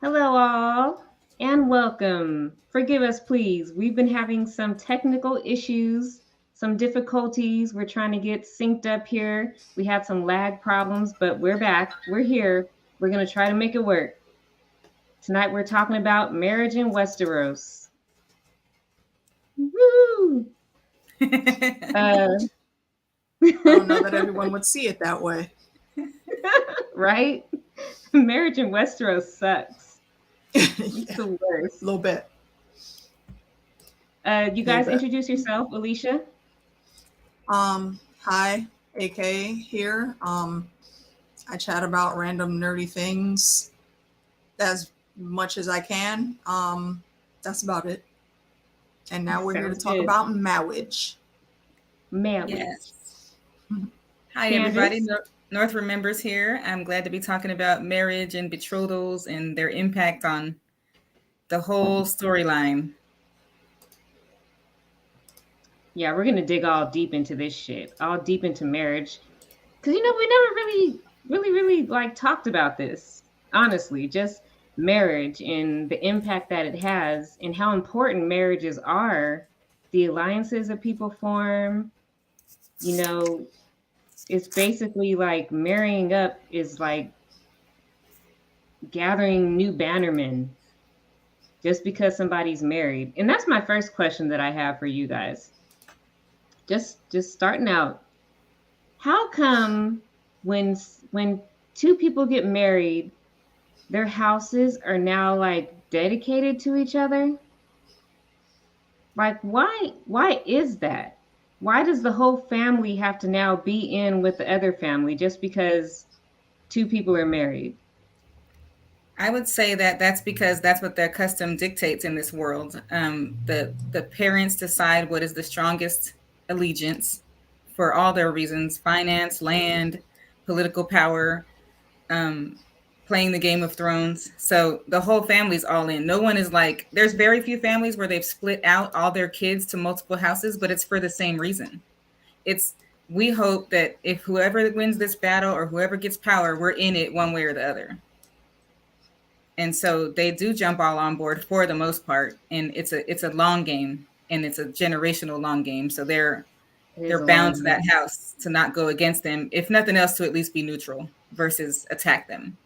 Hello, all, and welcome. Forgive us, please. We've been having some technical issues, some difficulties. We're trying to get synced up here. We had some lag problems, but we're back. We're here. We're going to try to make it work. Tonight, we're talking about marriage in Westeros. Woo! Uh, I don't know that everyone would see it that way. right? Marriage in Westeros sucks. It's Yeah, the a worst. little bit, You a little guys bit. introduce yourself, Alicia. Hi, AK here. I chat about random nerdy things as much as I can. That's about it. And now we're here to Sounds talk good. about marriage. Marriage. Yes. Hi, everybody. Candace. North Remembers here. I'm glad to be talking about marriage and betrothals and their impact on the whole storyline. Yeah, we're gonna dig all deep into this shit, all deep into marriage, because we never really like talked about this. Honestly, just marriage and the impact that it has, and how important marriages are, the alliances that people form. You know, it's basically like marrying up is like gathering new bannermen just because somebody's married. And that's my first question that I have for you guys. Just starting out, how come when two people get married, their houses are now like dedicated to each other? Like why is that? Why does the whole family have to now be in with the other family just because two people are married? I would say that that's because that's what their custom dictates in this world. The parents decide what is the strongest allegiance for all their reasons: finance, land, political power, um, playing the Game of Thrones. So the whole family's all in. No one is like, there's very few families where they've split out all their kids to multiple houses, but it's for the same reason. It's we hope that if whoever wins this battle or whoever gets power, we're in it one way or the other. And so they do jump all on board for the most part, and it's a long game, and it's a generational long game. So It is they're a long bound to game. that house to not go against them, if nothing else, to at least be neutral versus attack them.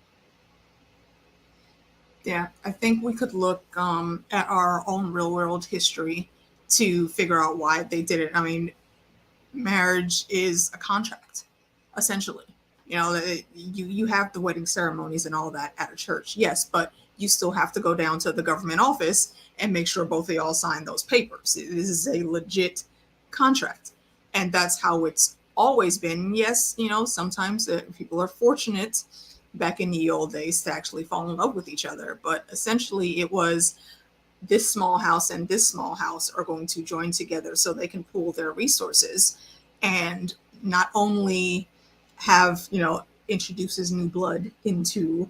Yeah, I think we could look at our own real world history to figure out why they did it. I mean, marriage is a contract, essentially. You have the wedding ceremonies and all that at a church, yes, but you still have to go down to the government office and make sure both of y'all sign those papers. This is a legit contract, and that's how it's always been. Yes, sometimes people are fortunate back in the old days to actually fall in love with each other, but essentially it was this small house and this small house are going to join together so they can pool their resources and not only have introduces new blood into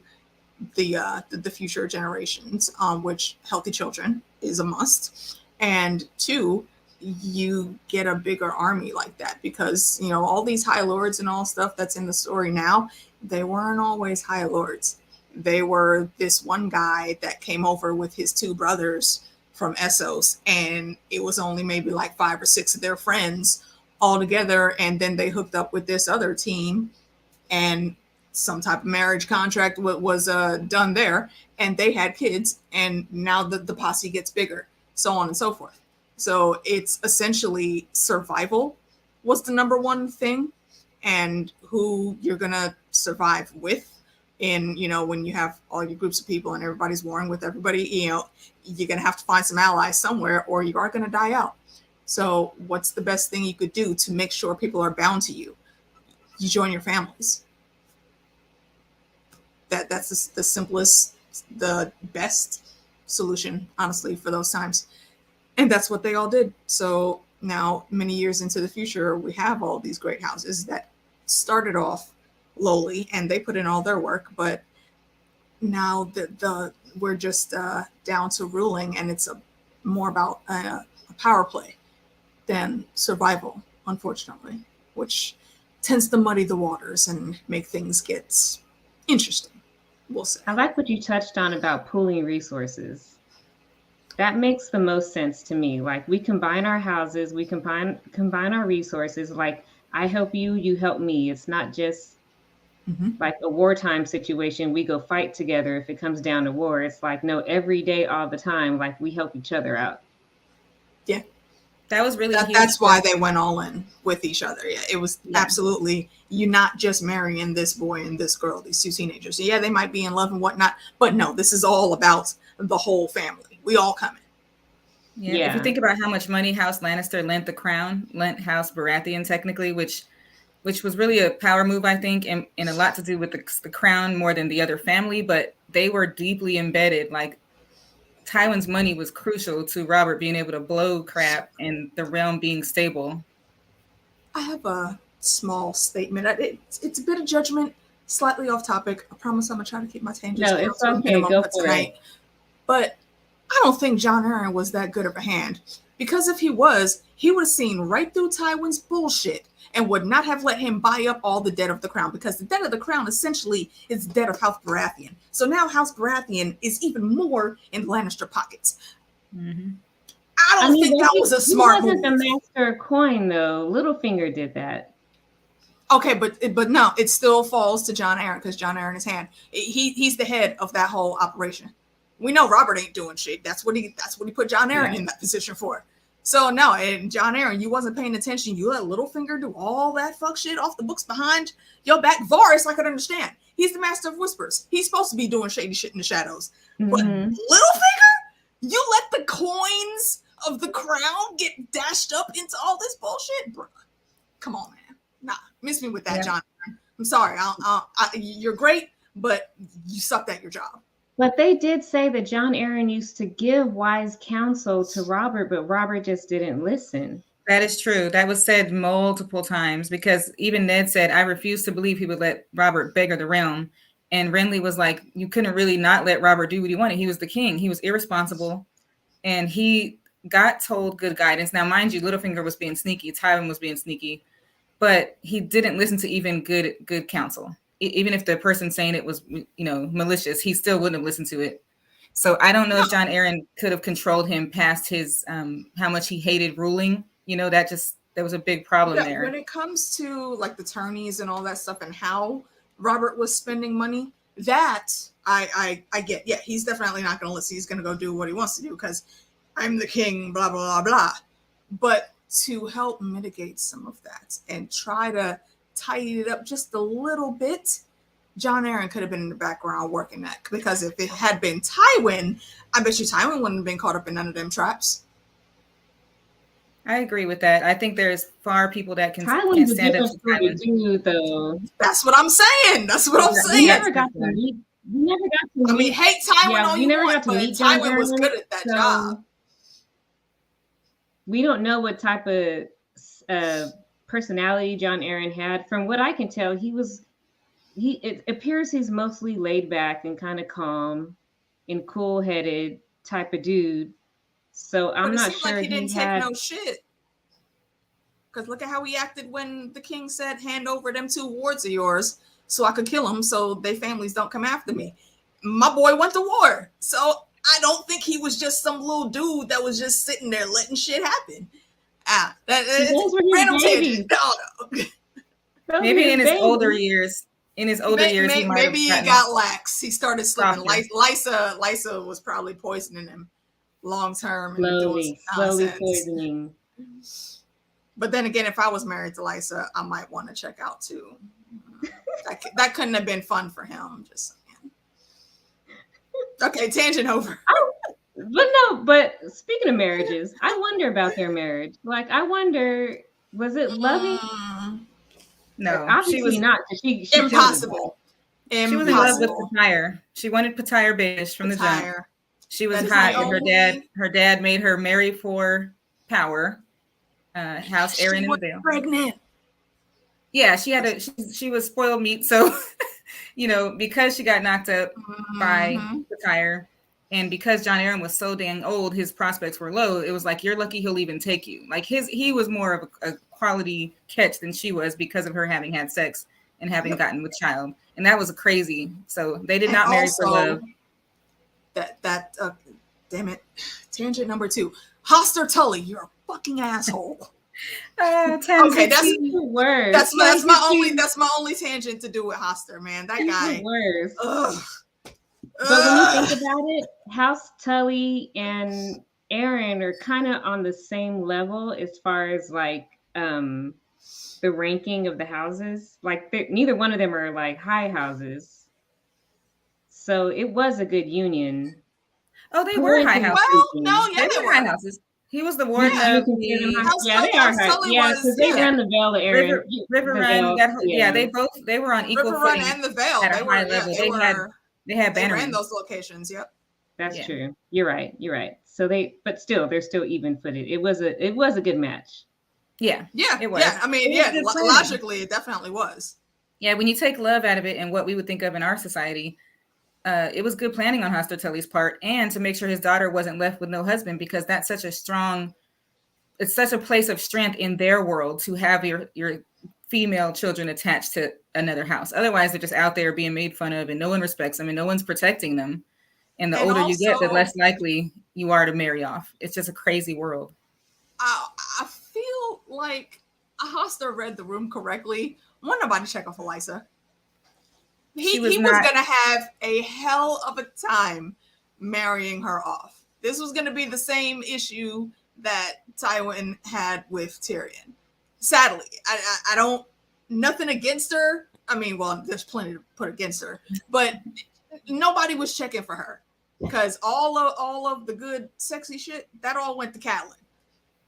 the future generations, which healthy children is a must, and two, you get a bigger army like that because all these high lords and all stuff that's in the story now, they weren't always high lords. They were this one guy that came over with his two brothers from Essos, and it was only maybe like five or six of their friends all together, and then they hooked up with this other team, and some type of marriage contract was done there, and they had kids, and now the posse gets bigger, so on and so forth. So it's essentially survival was the number one thing, and who you're gonna survive with. And when you have all your groups of people and everybody's warring with everybody, you're gonna have to find some allies somewhere, or you are gonna die out. So what's the best thing you could do to make sure people are bound to you? You join your families. That's the simplest, the best solution, honestly, for those times. And that's what they all did. So now, many years into the future, we have all these great houses that started off lowly and they put in all their work, but now the we're just down to ruling, and it's more about a power play than survival, unfortunately, which tends to muddy the waters and make things get interesting. we'll say. I like what you touched on about pooling resources. That makes the most sense to me. Like we combine our houses, we combine our resources. Like I help you, you help me. It's not just Mm-hmm. like a wartime situation. We go fight together if it comes down to war. It's like no, every day, all the time. Like we help each other out. Yeah. That was really huge. That's why they went all in with each other. Yeah, it was absolutely, you're not just marrying this boy and this girl, these two teenagers. Yeah, they might be in love and whatnot, but no, this is all about the whole family. We all come in. Yeah. If you think about how much money House Lannister lent House Baratheon technically, which was really a power move, I think, and a lot to do with the crown more than the other family, but they were deeply embedded. Like Tywin's money was crucial to Robert being able to blow crap and the realm being stable. I have a small statement. It's a bit of judgment, slightly off topic. I promise I'm going to try to keep my tangents down to a minimum for tonight. But I don't think Jon Arryn was that good of a hand. Because if he was, he would have seen right through Tywin's bullshit and would not have let him buy up all the debt of the crown, because the debt of the crown essentially is the debt of House Baratheon. So now House Baratheon is even more in Lannister pockets. Mm-hmm. I don't think that was a smart move. He wasn't the master of coin, though. Littlefinger did that. Okay, but no, it still falls to Jon Arryn because Jon Arryn is hand. He's the head of that whole operation. We know Robert ain't doing shit. That's what he put Jon Arryn in that position for. So no, and Jon Arryn, you wasn't paying attention. You let Littlefinger do all that fuck shit off the books behind your back. Varys, I could understand. He's the master of whispers. He's supposed to be doing shady shit in the shadows. Mm-hmm. But Littlefinger, you let the coins of the crown get dashed up into all this bullshit, bro. Come on, man. Nah, miss me with that, Jon Arryn. I'm sorry. You're great, but you sucked at your job. But they did say that Jon Arryn used to give wise counsel to Robert, but Robert just didn't listen. That is true. That was said multiple times, because even Ned said, I refuse to believe he would let Robert beggar the realm. And Renly was like, you couldn't really not let Robert do what he wanted. He was the king. He was irresponsible. And he got told good guidance. Now, mind you, Littlefinger was being sneaky. Tywin was being sneaky. But he didn't listen to even good counsel. Even if the person saying it was, malicious, he still wouldn't have listened to it. So I don't know if Jon Arryn could have controlled him past his how much he hated ruling. That was a big problem there. When it comes to like the tourneys and all that stuff and how Robert was spending money, that I get. Yeah, he's definitely not going to listen. He's going to go do what he wants to do because I'm the king, blah, blah, blah, blah. But to help mitigate some of that and try to tidy it up just a little bit, Jon Arryn could have been in the background working that, because if it had been Tywin, I bet you Tywin wouldn't have been caught up in none of them traps. I agree with that. I think there's far people that can stand up to Tywin. Though. That's what I'm saying. We never got to meet. I mean, hate Tywin all you want, but Tywin was good at that job. We don't know what type of personality Jon Arryn had. From what I can tell, it appears he's mostly laid back and kind of calm and cool-headed type of dude. So I'm not sure like he didn't take no shit. Because look at how he acted when the king said, hand over them 2 wards of yours so I could kill them so their families don't come after me. My boy went to war. So I don't think he was just some little dude that was just sitting there letting shit happen. That's random tangent. Maybe in his older years. Maybe he got lax. He started slipping. Lysa was probably poisoning him long term. Slowly poisoning. But then again, if I was married to Lysa, I might want to check out too. That couldn't have been fun for him. Just saying. Okay, tangent over. But speaking of marriages, I wonder about their marriage. Like, I wonder, was it loving? No, obviously she was not. She impossible. She was in love with Patire. She wanted Patire Baelish from the jump. She was hot, and her dad made her marry for power. House Arryn in the Vale. Pregnant. Yeah, she was spoiled meat. So, because she got knocked up by Patire, and because Jon Arryn was so dang old, his prospects were low. It was like, you're lucky he'll even take you. Like he was more of a quality catch than she was because of her having had sex and having gotten with child. And that was crazy. So they did And not marry for also, love. Damn it. Tangent number 2. Hoster Tully, you're a fucking asshole. Okay, that's the worst. That's my only tangent to do with Hoster, man. That guy. The worst. Ugh. But when you think about it, House Tully and Aaron are kind of on the same level as far as like the ranking of the houses. Like neither one of them are like high houses. So it was a good union. Oh, they were high houses. Well, no, yeah, they were high houses. He was the warden Yeah. of the Yeah, they are high. Yeah, because they run the Vale area. River Run. They were on equal River footing Run and the Vale. at a high level. They had They banners. ran those locations. Yep. That's true. You're right. So but still, they're still even footed. It was a good match. Yeah. It was. Yeah. I mean, logically, it definitely was. Yeah, when you take love out of it and what we would think of in our society, it was good planning on Hoster Tully's part, and to make sure his daughter wasn't left with no husband, because that's such it's such a place of strength in their world to have your female children attached to another house. Otherwise, they're just out there being made fun of, and no one respects them, and no one's protecting them. And the older you get, the less likely you are to marry off. It's just a crazy world. I feel like Hoster read the room correctly. Won't nobody check off Elisa. He was going to have a hell of a time marrying her off. This was going to be the same issue that Tywin had with Tyrion. Sadly, I don't, nothing against her. I mean, well, there's plenty to put against her, but nobody was checking for her because all of the good, sexy shit, that all went to Catelyn.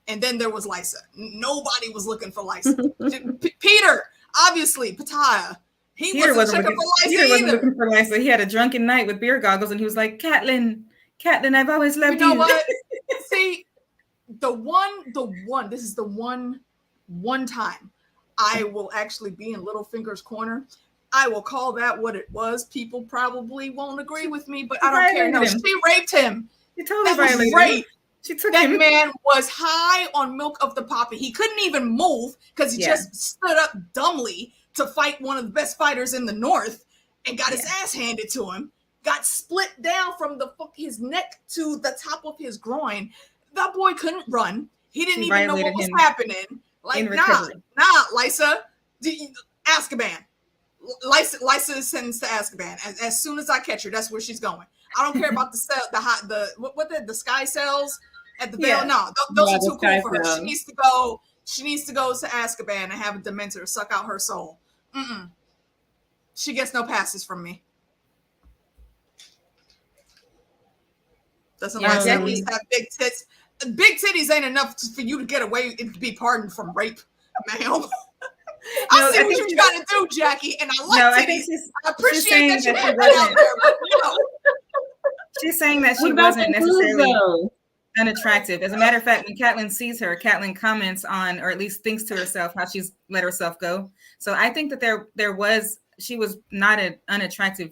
And then there was Lysa. Nobody was looking for Lysa. Peter, obviously, Pitaya. Peter wasn't looking for Lysa. He had a drunken night with beer goggles, and he was like, Catelyn, I've always loved you. You know what? See, this is the one time I will actually be in Littlefinger's corner. I will call that what it was. People probably won't agree with me, but I don't care. No, she raped him. You totally violated him. She took that man was high on milk of the poppy. He couldn't even move because he just stood up dumbly to fight one of the best fighters in the North and got his ass handed to him. Got split down from his neck to the top of his groin. That boy couldn't run. He didn't even know what was happening. Like, nah, Lysa, Azkaban. Lysa is sentenced to Azkaban. As soon as I catch her, that's where she's going. I don't care about the sky cells at the Vale. No, those are too cool for her. She needs to go. She needs to go to Azkaban and have a Dementor suck out her soul. She gets no passes from me. Doesn't Lysa at least have big tits? Big titties ain't enough for you to get away and be pardoned from rape, ma'am. I see what you're trying to do, Jackie, and I like titties. I appreciate that you put that out there, but she's saying that she wasn't necessarily unattractive. As a matter of fact, when Catelyn sees her, Catelyn comments on, or at least thinks to herself, how she's let herself go. So I think that she was not an unattractive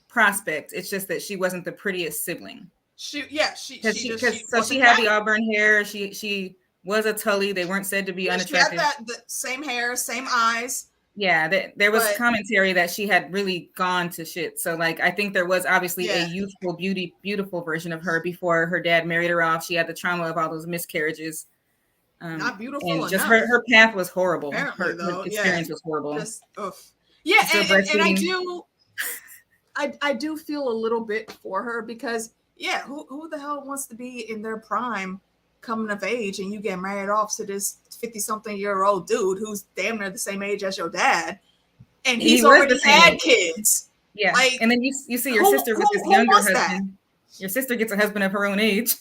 prospect. It's just that she wasn't the prettiest sibling. She had the auburn hair. She was a Tully. They weren't said to be unattractive. She had the same hair, same eyes. Yeah, there was commentary that she had really gone to shit. So, like, I think there was obviously a youthful, beautiful version of her before her dad married her off. She had the trauma of all those miscarriages. Not beautiful and enough. Just her path was horrible. Her experience was horrible. I do feel a little bit for her because, who the hell wants to be in their prime coming of age and you get married off to this 50-something-year-old dude who's damn near the same age as your dad, and he's already had kids. Yeah, and then you see your sister with this younger husband. That? Your sister gets a husband of her own age,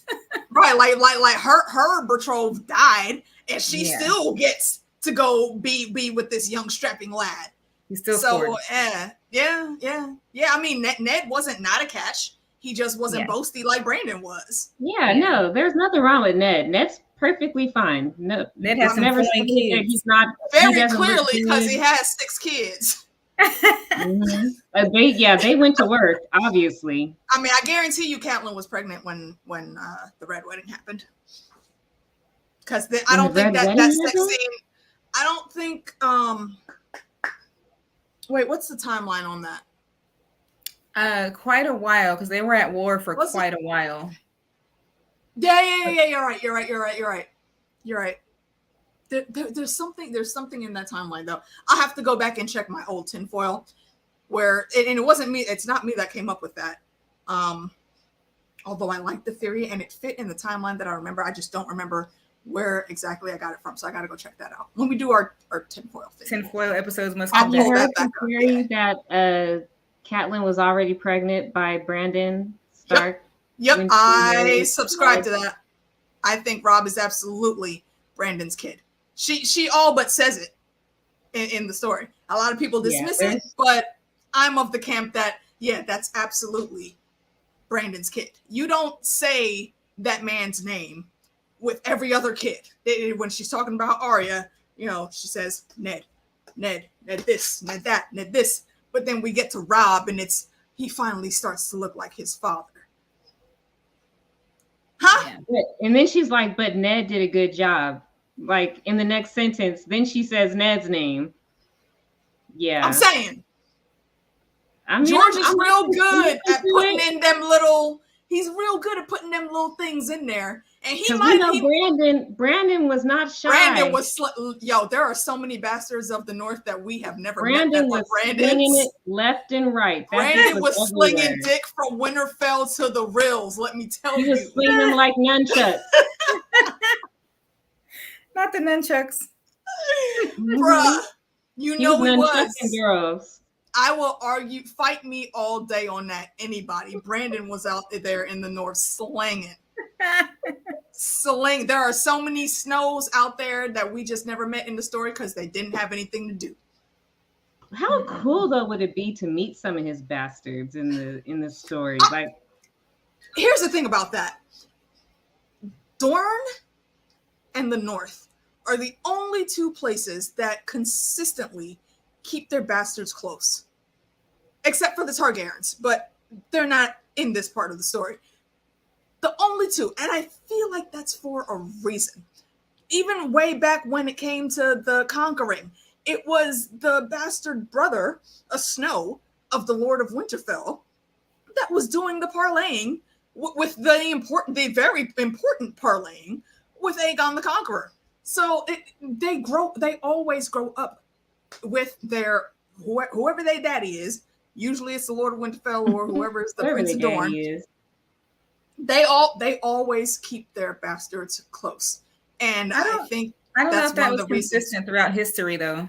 right? Like her betrothed died, and she still gets to go be with this young strapping lad. He's still yeah. I mean, Ned wasn't not a catch. He just wasn't boasty like Brandon was. Yeah, no, there's nothing wrong with Ned. Ned's perfectly fine. No, Ned has never seen kids. He's not very clearly because he has 6 kids. They went to work, obviously. I mean, I guarantee you, Catelyn was pregnant when the red wedding happened. Because I don't think that sex scene. I don't think Wait, what's the timeline on that? Quite a while, because they were at war for quite a while. Yeah. You're right. There's something in that timeline though. I have to go back and check my old tinfoil, where and it wasn't me. It's not me that came up with that. Although I like the theory and it fit in the timeline that I remember, I just don't remember where exactly I got it from. So I got to go check that out when we do our tinfoil thing. Tinfoil episodes must Have come you back. heard the theory that Catelyn was already pregnant by Brandon Stark? Yep, I subscribe to that. I think Rob is absolutely Brandon's kid. She all but says it in the story. A lot of people dismiss it, but I'm of the camp that, yeah, that's absolutely Brandon's kid. You don't say that man's name with every other kid. When she's talking about Arya, you know, she says Ned this, Ned that, Ned this. But then we get to Rob and he finally starts to look like his father. Huh? Yeah. And then she's like, but Ned did a good job. Like in the next sentence, then she says Ned's name. Yeah. I'm saying. George is real good at putting in them little, he's real good at putting them little things in there. And Brandon was not shy. Brandon was, there are so many bastards of the North that we have never met. Brandon was slinging it left and right. Brandon was slinging dick from Winterfell to the Rills, let me tell you. He was slinging them like nunchucks. Not the nunchucks. Bruh, you know he was. Girls. I will argue, fight me all day on that, anybody. Brandon was out there in the North slanging. There are so many Snows out there that we just never met in the story because they didn't have anything to do. How cool though would it be to meet some of his bastards in the story? Like, here's the thing about that. Dorne and the North are the only two places that consistently keep their bastards close. Except for the Targaryens, but they're not in this part of the story. The only two, and I feel like that's for a reason. Even way back when it came to the Conquering, it was the bastard brother, a Snow, of the Lord of Winterfell, that was doing the parlaying with the very important parlaying with Aegon the Conqueror. So they always grow up with their whoever their daddy is. Usually it's the Lord of Winterfell or whoever is the Prince of Dorne. They always keep their bastards close, and I think I don't know if that was consistent throughout history, though.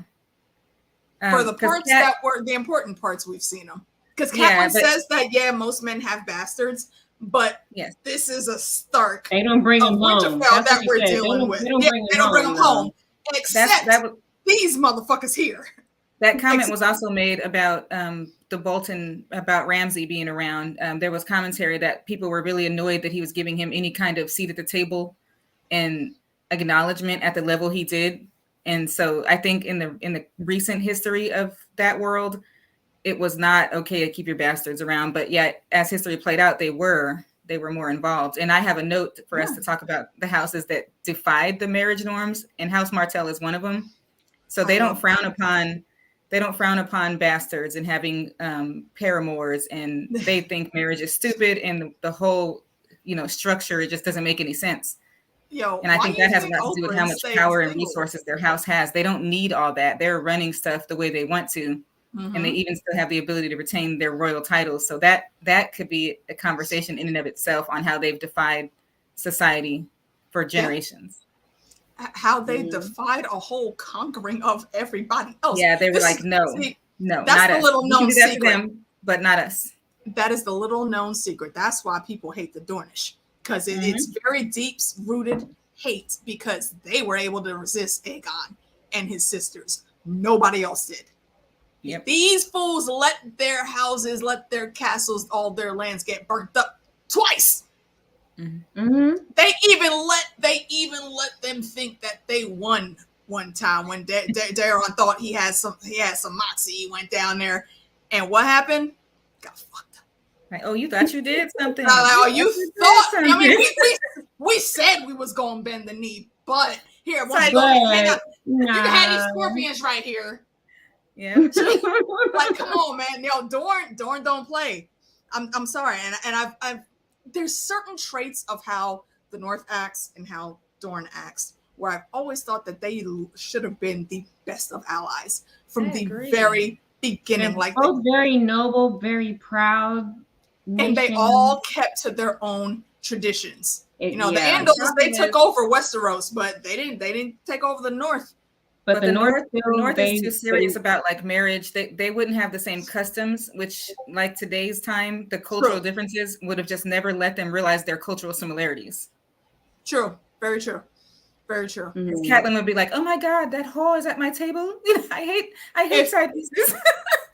For the parts that were the important parts, we've seen them. Because Catelyn says that most men have bastards, but this is a Stark. They don't bring them home. That we're dealing with. They don't bring them home, except these motherfuckers here. That comment was also made about the Bolton, about Ramsay being around. There was commentary that people were really annoyed that he was giving him any kind of seat at the table and acknowledgement at the level he did. And so I think in the recent history of that world, it was not okay to keep your bastards around. But yet, as history played out, they were more involved. And I have a note for us to talk about the houses that defied the marriage norms, and House Martell is one of them. So they don't frown upon bastards and having paramours, and they think marriage is stupid, and the whole structure, it just doesn't make any sense. And I think that has a lot to do with how much power and resources their house has. They don't need all that. They're running stuff the way they want to, and they even still have the ability to retain their royal titles. So that could be a conversation in and of itself on how they've defied society for generations. How they defied a whole conquering of everybody else. Yeah, they were no, that's not the us. little known secret. Them, but not us. That is the little known secret. That's why people hate the Dornish, because it's very deep-rooted hate, because they were able to resist Aegon and his sisters. Nobody else did. Yep. These fools let their houses, let their castles, all their lands get burnt up twice. Mm-hmm. They even let them think that they won one time when Daeron thought he had some moxie. He went down there, and what happened? Got fucked up. Like, oh, you thought you did something? You thought? I mean, we said we was gonna bend the knee, but here, you can have these scorpions right here. Yeah. Like, come on, man. Yo, Dorn don't play. I'm sorry, and I've there's certain traits of how the North acts and how Dorn acts where I've always thought that they should have been the best of allies from I the agree. very beginning. They're Like, both very noble, very proud and they nations. all kept to their own traditions. You know, the Yeah, Andals, they Problem took is- over Westeros, but they didn't take over the North. but the North the still North is too they serious about like marriage. They wouldn't have the same customs, which like today's time, the cultural True. differences would have just never let them realize their cultural similarities. True. Very true. Very true. Mhm. Catelyn would be like, "Oh my god, that whore is at my table. I hate side pieces."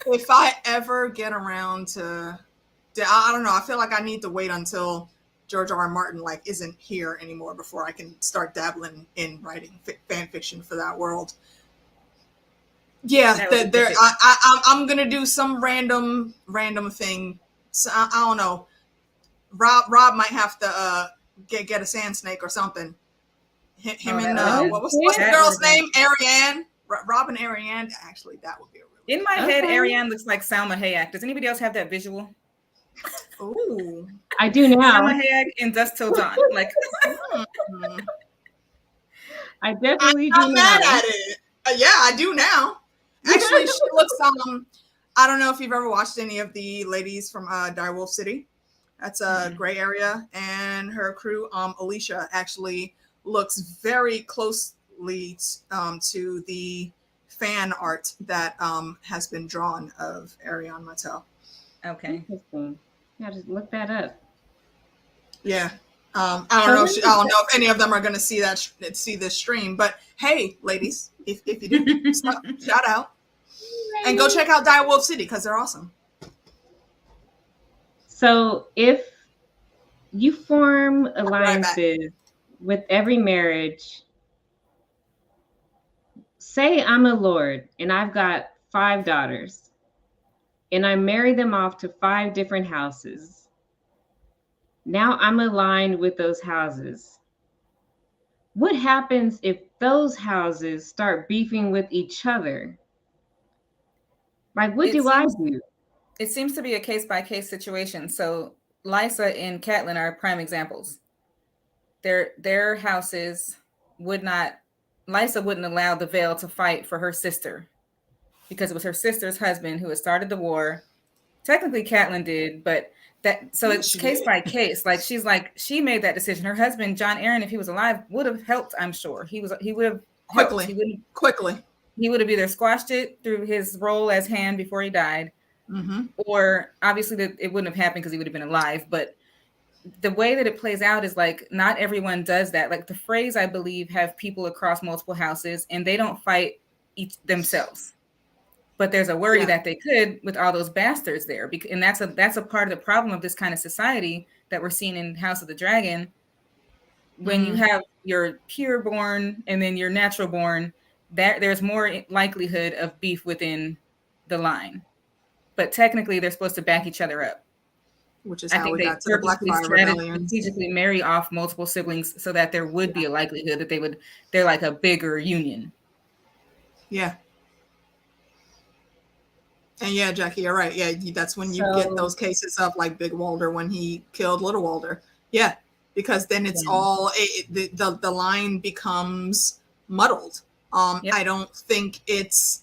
If I ever get around to, I don't know. I feel like I need to wait until George R. R. Martin like isn't here anymore before I can start dabbling in writing fan fiction for that world. Yeah, I'm gonna do some random thing. So, I don't know. Rob might have to get a sand snake or something. Him and what's the girl's name? Ariane. Rob and Ariane. Actually, that would be a really in my head. Ariane looks like Salma Hayek. Does anybody else have that visual? Ooh, I do now. Salma Hayek in Dusk Till Dawn. Like, I definitely I'm do not now. mad at it. Yeah, I do now. Actually, she looks. I don't know if you've ever watched any of the ladies from Direwolf City. That's a gray area, and her crew, Alicia, actually looks very closely to the fan art that has been drawn of Ariane Mattel. okay. Interesting. Yeah, just look that up. Yeah. I don't know if any of them are going to see this stream, but hey, ladies, if you do, shout out and go check out Direwolf City because they're awesome. So if you form alliances with every marriage, say I'm a lord and I've got 5 daughters and I marry them off to 5 different houses. Now I'm aligned with those houses. What happens if those houses start beefing with each other? Like, what do I do? It seems to be a case-by-case situation. So Lysa and Catelyn are prime examples. Their houses would not, Lysa wouldn't allow the Vale to fight for her sister because it was her sister's husband who had started the war. Technically Catelyn did, but it's case by case. Like she made that decision. Her husband, Jon Arryn, if he was alive, would have helped, I'm sure. He would have quickly. He would have either squashed it through his role as Hand before he died. Mm-hmm. Or obviously it wouldn't have happened because he would have been alive. But the way that it plays out is like not everyone does that. Like the Freys, I believe, have people across multiple houses and they don't fight each themselves. But there's a worry that they could with all those bastards there. And that's a part of the problem of this kind of society that we're seeing in House of the Dragon. When you have your pure born and then your natural born, there's more likelihood of beef within the line. But technically, they're supposed to back each other up. Which is how we got to the Blackfire Rebellion. Strategically marry off multiple siblings so that there would be a likelihood that they're like a bigger union. Yeah. And yeah, Jackie, you're right. Yeah, that's when you get those cases of like Big Walder when he killed Little Walder. Yeah, because then it's all the line becomes muddled. I don't think it's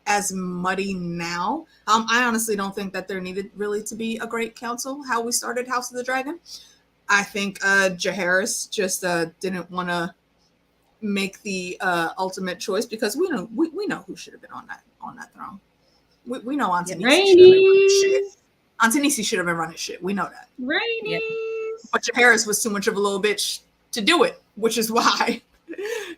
as muddy now. I honestly don't think that there needed really to be a great council. How we started House of the Dragon, I think Jaehaerys just didn't want to make the ultimate choice because we know who should have been on that throne. We know Auntie Nisi should have been running shit. Auntie Nisi should have been running shit. We know that. Rainy. But Jaehaerys was too much of a little bitch to do it, which is why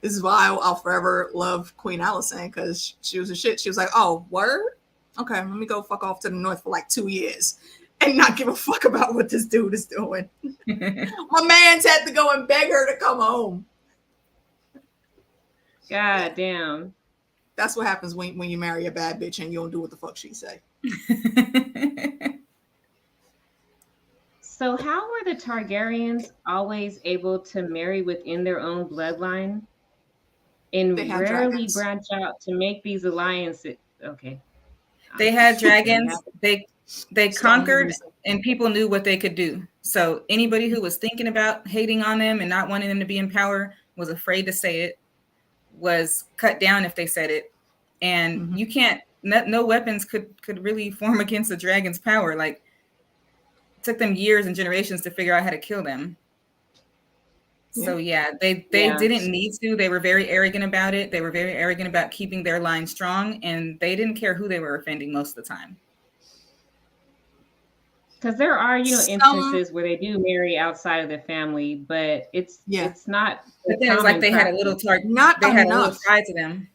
I'll forever love Queen Alicent because she was a shit. She was like, oh, word? Okay, let me go fuck off to the north for like 2 years and not give a fuck about what this dude is doing. My man's had to go and beg her to come home. God damn. That's what happens when you marry a bad bitch and you don't do what the fuck she say. So how were the Targaryens always able to marry within their own bloodline and rarely branch out to make these alliances okay. They had They dragons. have They conquered, Stones. and people knew what they could do. So anybody who was thinking about hating on them and not wanting them to be in power was afraid to say it, was cut down if they said it. And Mhm. you can't, no weapons could really form against the dragon's power. Like, it took them years and generations to figure out how to kill them. So yeah, they Yeah. didn't need to. They were very arrogant about it. They were very arrogant about keeping their line strong, and they didn't care who they were offending most of the time. Because there are, Some, instances where they do marry outside of their family, but it's not But the then it's like common they had a little practice. not they had a little enough. tie to them.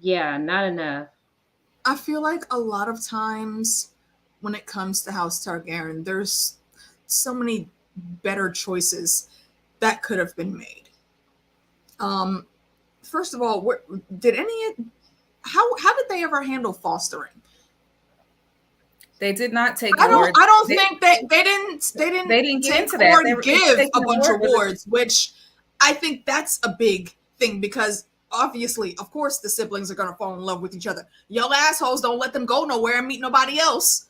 Yeah, not enough. I feel like a lot of times when it comes to House Targaryen, there's so many better choices that could have been made. First of all, how did they ever handle fostering? They did not take I wards. don't think that they didn't get take into that. or They were give taking a the bunch of ward was wards, which I think that's a big thing because obviously, of course, the siblings are gonna fall in love with each other. Y'all assholes don't let them go nowhere and meet nobody else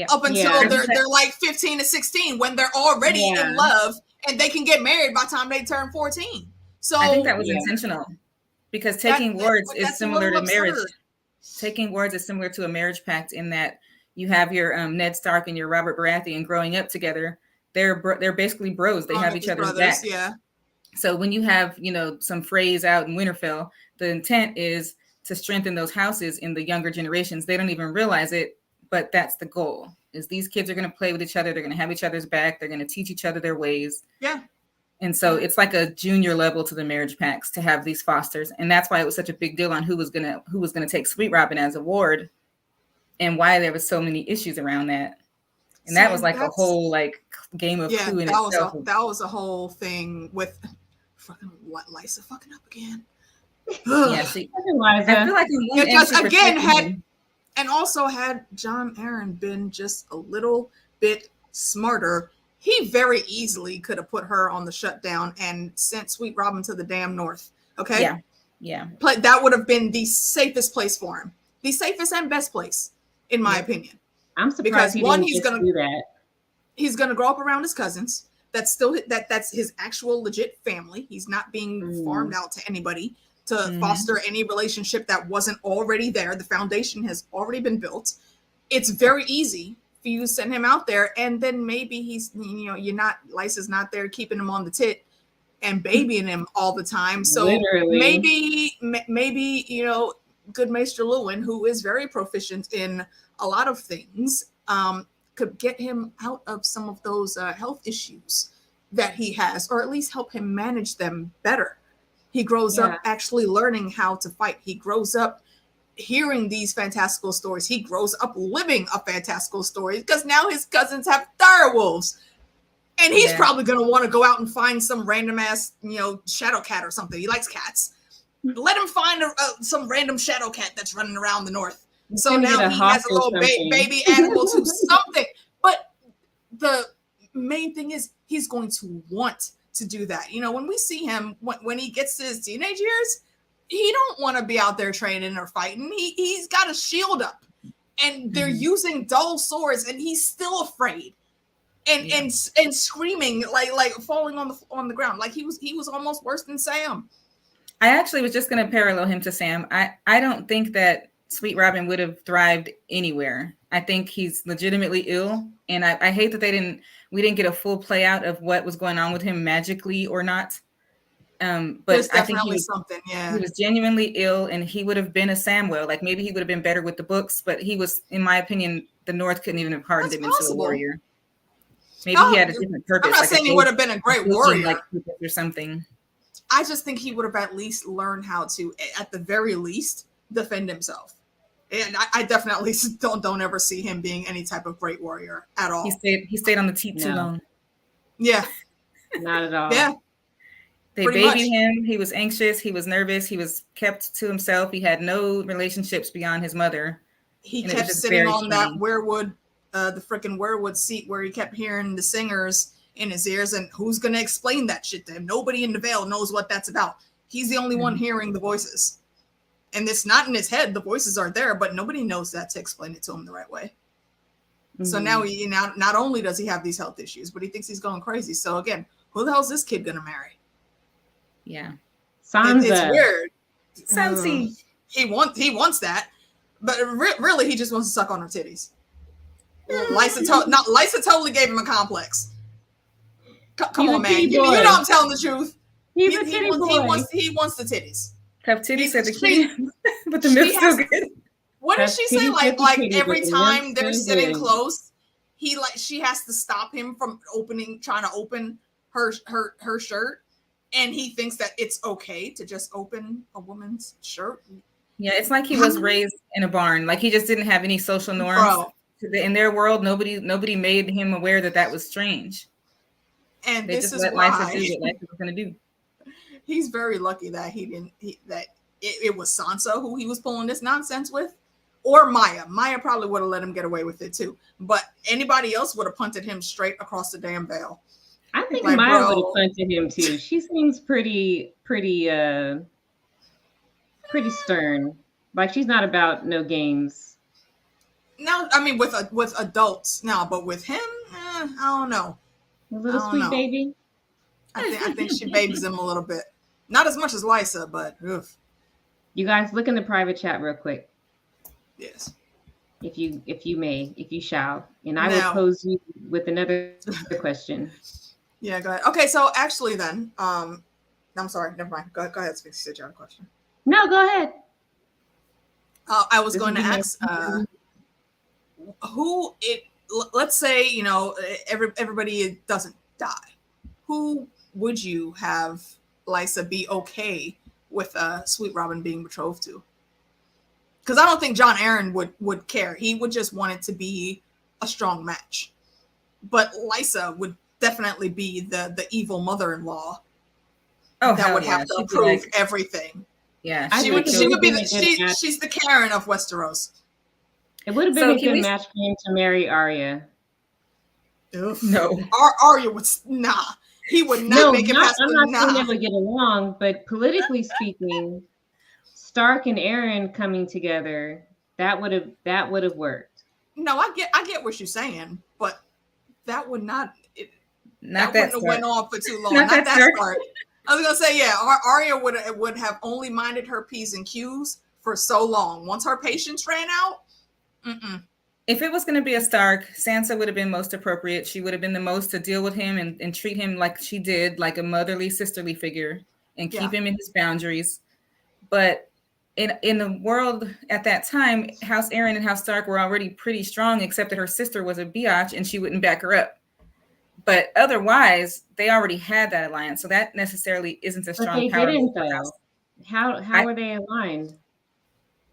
up until they're like 15 to 16 when they're already in love and they can get married by the time they turn 14. So I think that was intentional because taking wards is similar to marriage. Absurd. Taking wards is similar to a marriage pact in that you have your Ned Stark and your Robert Baratheon growing up together. They're basically bros. They have each other's back. Yeah. So when you have, some Freys out in Winterfell, the intent is to strengthen those houses in the younger generations. They don't even realize it, but that's the goal. Is these kids are going to play with each other. They're going to have each other's back. They're going to teach each other their ways. Yeah. And so it's like a junior level to the marriage pacts to have these fosters. And that's why it was such a big deal on who was gonna take Sweet Robin as a ward and why there was so many issues around that. And that was like a whole game of coup in itself. That was a whole thing with fucking Lysa fucking up again. Yeah, see, I feel like had Jon Arryn been just a little bit smarter, he very easily could have put her on the shutdown and sent Sweet Robin to the damn north. Okay? Yeah. That would have been the safest place for him. The safest and best place, in my opinion. I'm surprised because he's gonna do that. He's gonna grow up around his cousins. That's still that's his actual legit family. He's not being farmed out to anybody to foster any relationship that wasn't already there. The foundation has already been built. It's very easy for you to send him out there, and then maybe he's Lysa's not there keeping him on the tit and babying him all the time. So maybe good Maester Lewin, who is very proficient in a lot of things, could get him out of some of those health issues that he has, or at least help him manage them better. He grows up actually learning how to fight. He grows up hearing these fantastical stories. He grows up living a fantastical story because now his cousins have direwolves. And he's probably going to want to go out and find some random ass, shadow cat or something. He likes cats. Let him find some random shadow cat that's running around the north. So now he has a little baby animal to something. But the main thing is he's going to want to do that. When we see him, when he gets to his teenage years, he don't want to be out there training or fighting. He's got a shield up and they're using dull swords and he's still afraid and screaming like falling on the ground. Like he was almost worse than Sam. I actually was just going to parallel him to Sam. I don't think that Sweet Robin would have thrived anywhere. I think he's legitimately ill. And I hate that we didn't get a full play out of what was going on with him magically or not. But I think he was genuinely ill and he would have been a Samwell. Like maybe he would have been better with the books, but he was, in my opinion, the North couldn't even have hardened him into a warrior. Maybe he had a different purpose. I'm not saying he would have been a great warrior or something. I just think he would have at least learned how to, at the very least, defend himself. And I definitely don't ever see him being any type of great warrior at all. He stayed on the teat too long. Yeah. Not at all. Yeah. They babied him. He was anxious. He was nervous. He was kept to himself. He had no relationships beyond his mother. He kept sitting on that weirwood, the freaking weirwood seat where he kept hearing the singers in his ears. And who's going to explain that shit to him? Nobody in the Vale knows what that's about. He's the only one hearing the voices. And it's not in his head. The voices are there, but nobody knows that to explain it to him the right way. Mm-hmm. So now not only does he have these health issues, but he thinks he's going crazy. So again, who the hell is this kid gonna marry? Yeah, Sansa. It's weird. Sansa. He wants that, but really he just wants to suck on her titties. Lysa totally gave him a complex. Come on, man. You know I'm telling the truth. He wants the titties. Have titties said the kid, but the milk's still good. What does she say? Like every time they're sitting close, she has to stop him from trying to open her shirt, and he thinks that it's okay to just open a woman's shirt. Yeah, it's like he was raised in a barn. Like he just didn't have any social norms. In their world, nobody made him aware that was strange. And they this just is let why Lysa do what Lysa was going to do. He's very lucky that it was Sansa who he was pulling this nonsense with, or Maya. Maya probably would have let him get away with it too. But anybody else would have punted him straight across the damn veil. I think Maya would have punted him too. She seems pretty stern. Like she's not about no games. No, I mean with adults now, but with him, I don't know. A little sweet baby. I think she babes him a little bit. Not as much as Lysa, but oof. You guys look in the private chat real quick. Yes. If you shall. And I will pose you with another question. Yeah, go ahead. Okay, so actually then, I'm sorry, never mind. Go ahead, Sphinx, you had a question. No, go ahead. I was going to ask let's say, everybody doesn't die. Who would you have Lysa be okay with Sweet Robin being betrothed to? Because I don't think John Aaron would care. He would just want it to be a strong match. But Lysa would definitely be the evil mother-in-law that would have to approve everything. Yeah, she would be she's the Karen of Westeros. It would have been a good match for him to marry Arya. No, Arya would he would not make it past. I'm not saying they would get along, but politically speaking, Stark and Aaron coming together, that would have worked. No, I get what you're saying, but that would not. That wouldn't have went on for too long. Not that Stark. I was gonna say, yeah, Arya would have only minded her P's and Q's for so long. Once her patience ran out, If it was going to be a Stark, Sansa would have been most appropriate. She would have been the most to deal with him and treat him like she did, like a motherly, sisterly figure, and keep him in his boundaries. But in the world at that time, House Aaron and House Stark were already pretty strong, except that her sister was a biatch and she wouldn't back her up. But otherwise, they already had that alliance, so that necessarily isn't a strong power. They didn't, though. How were they aligned?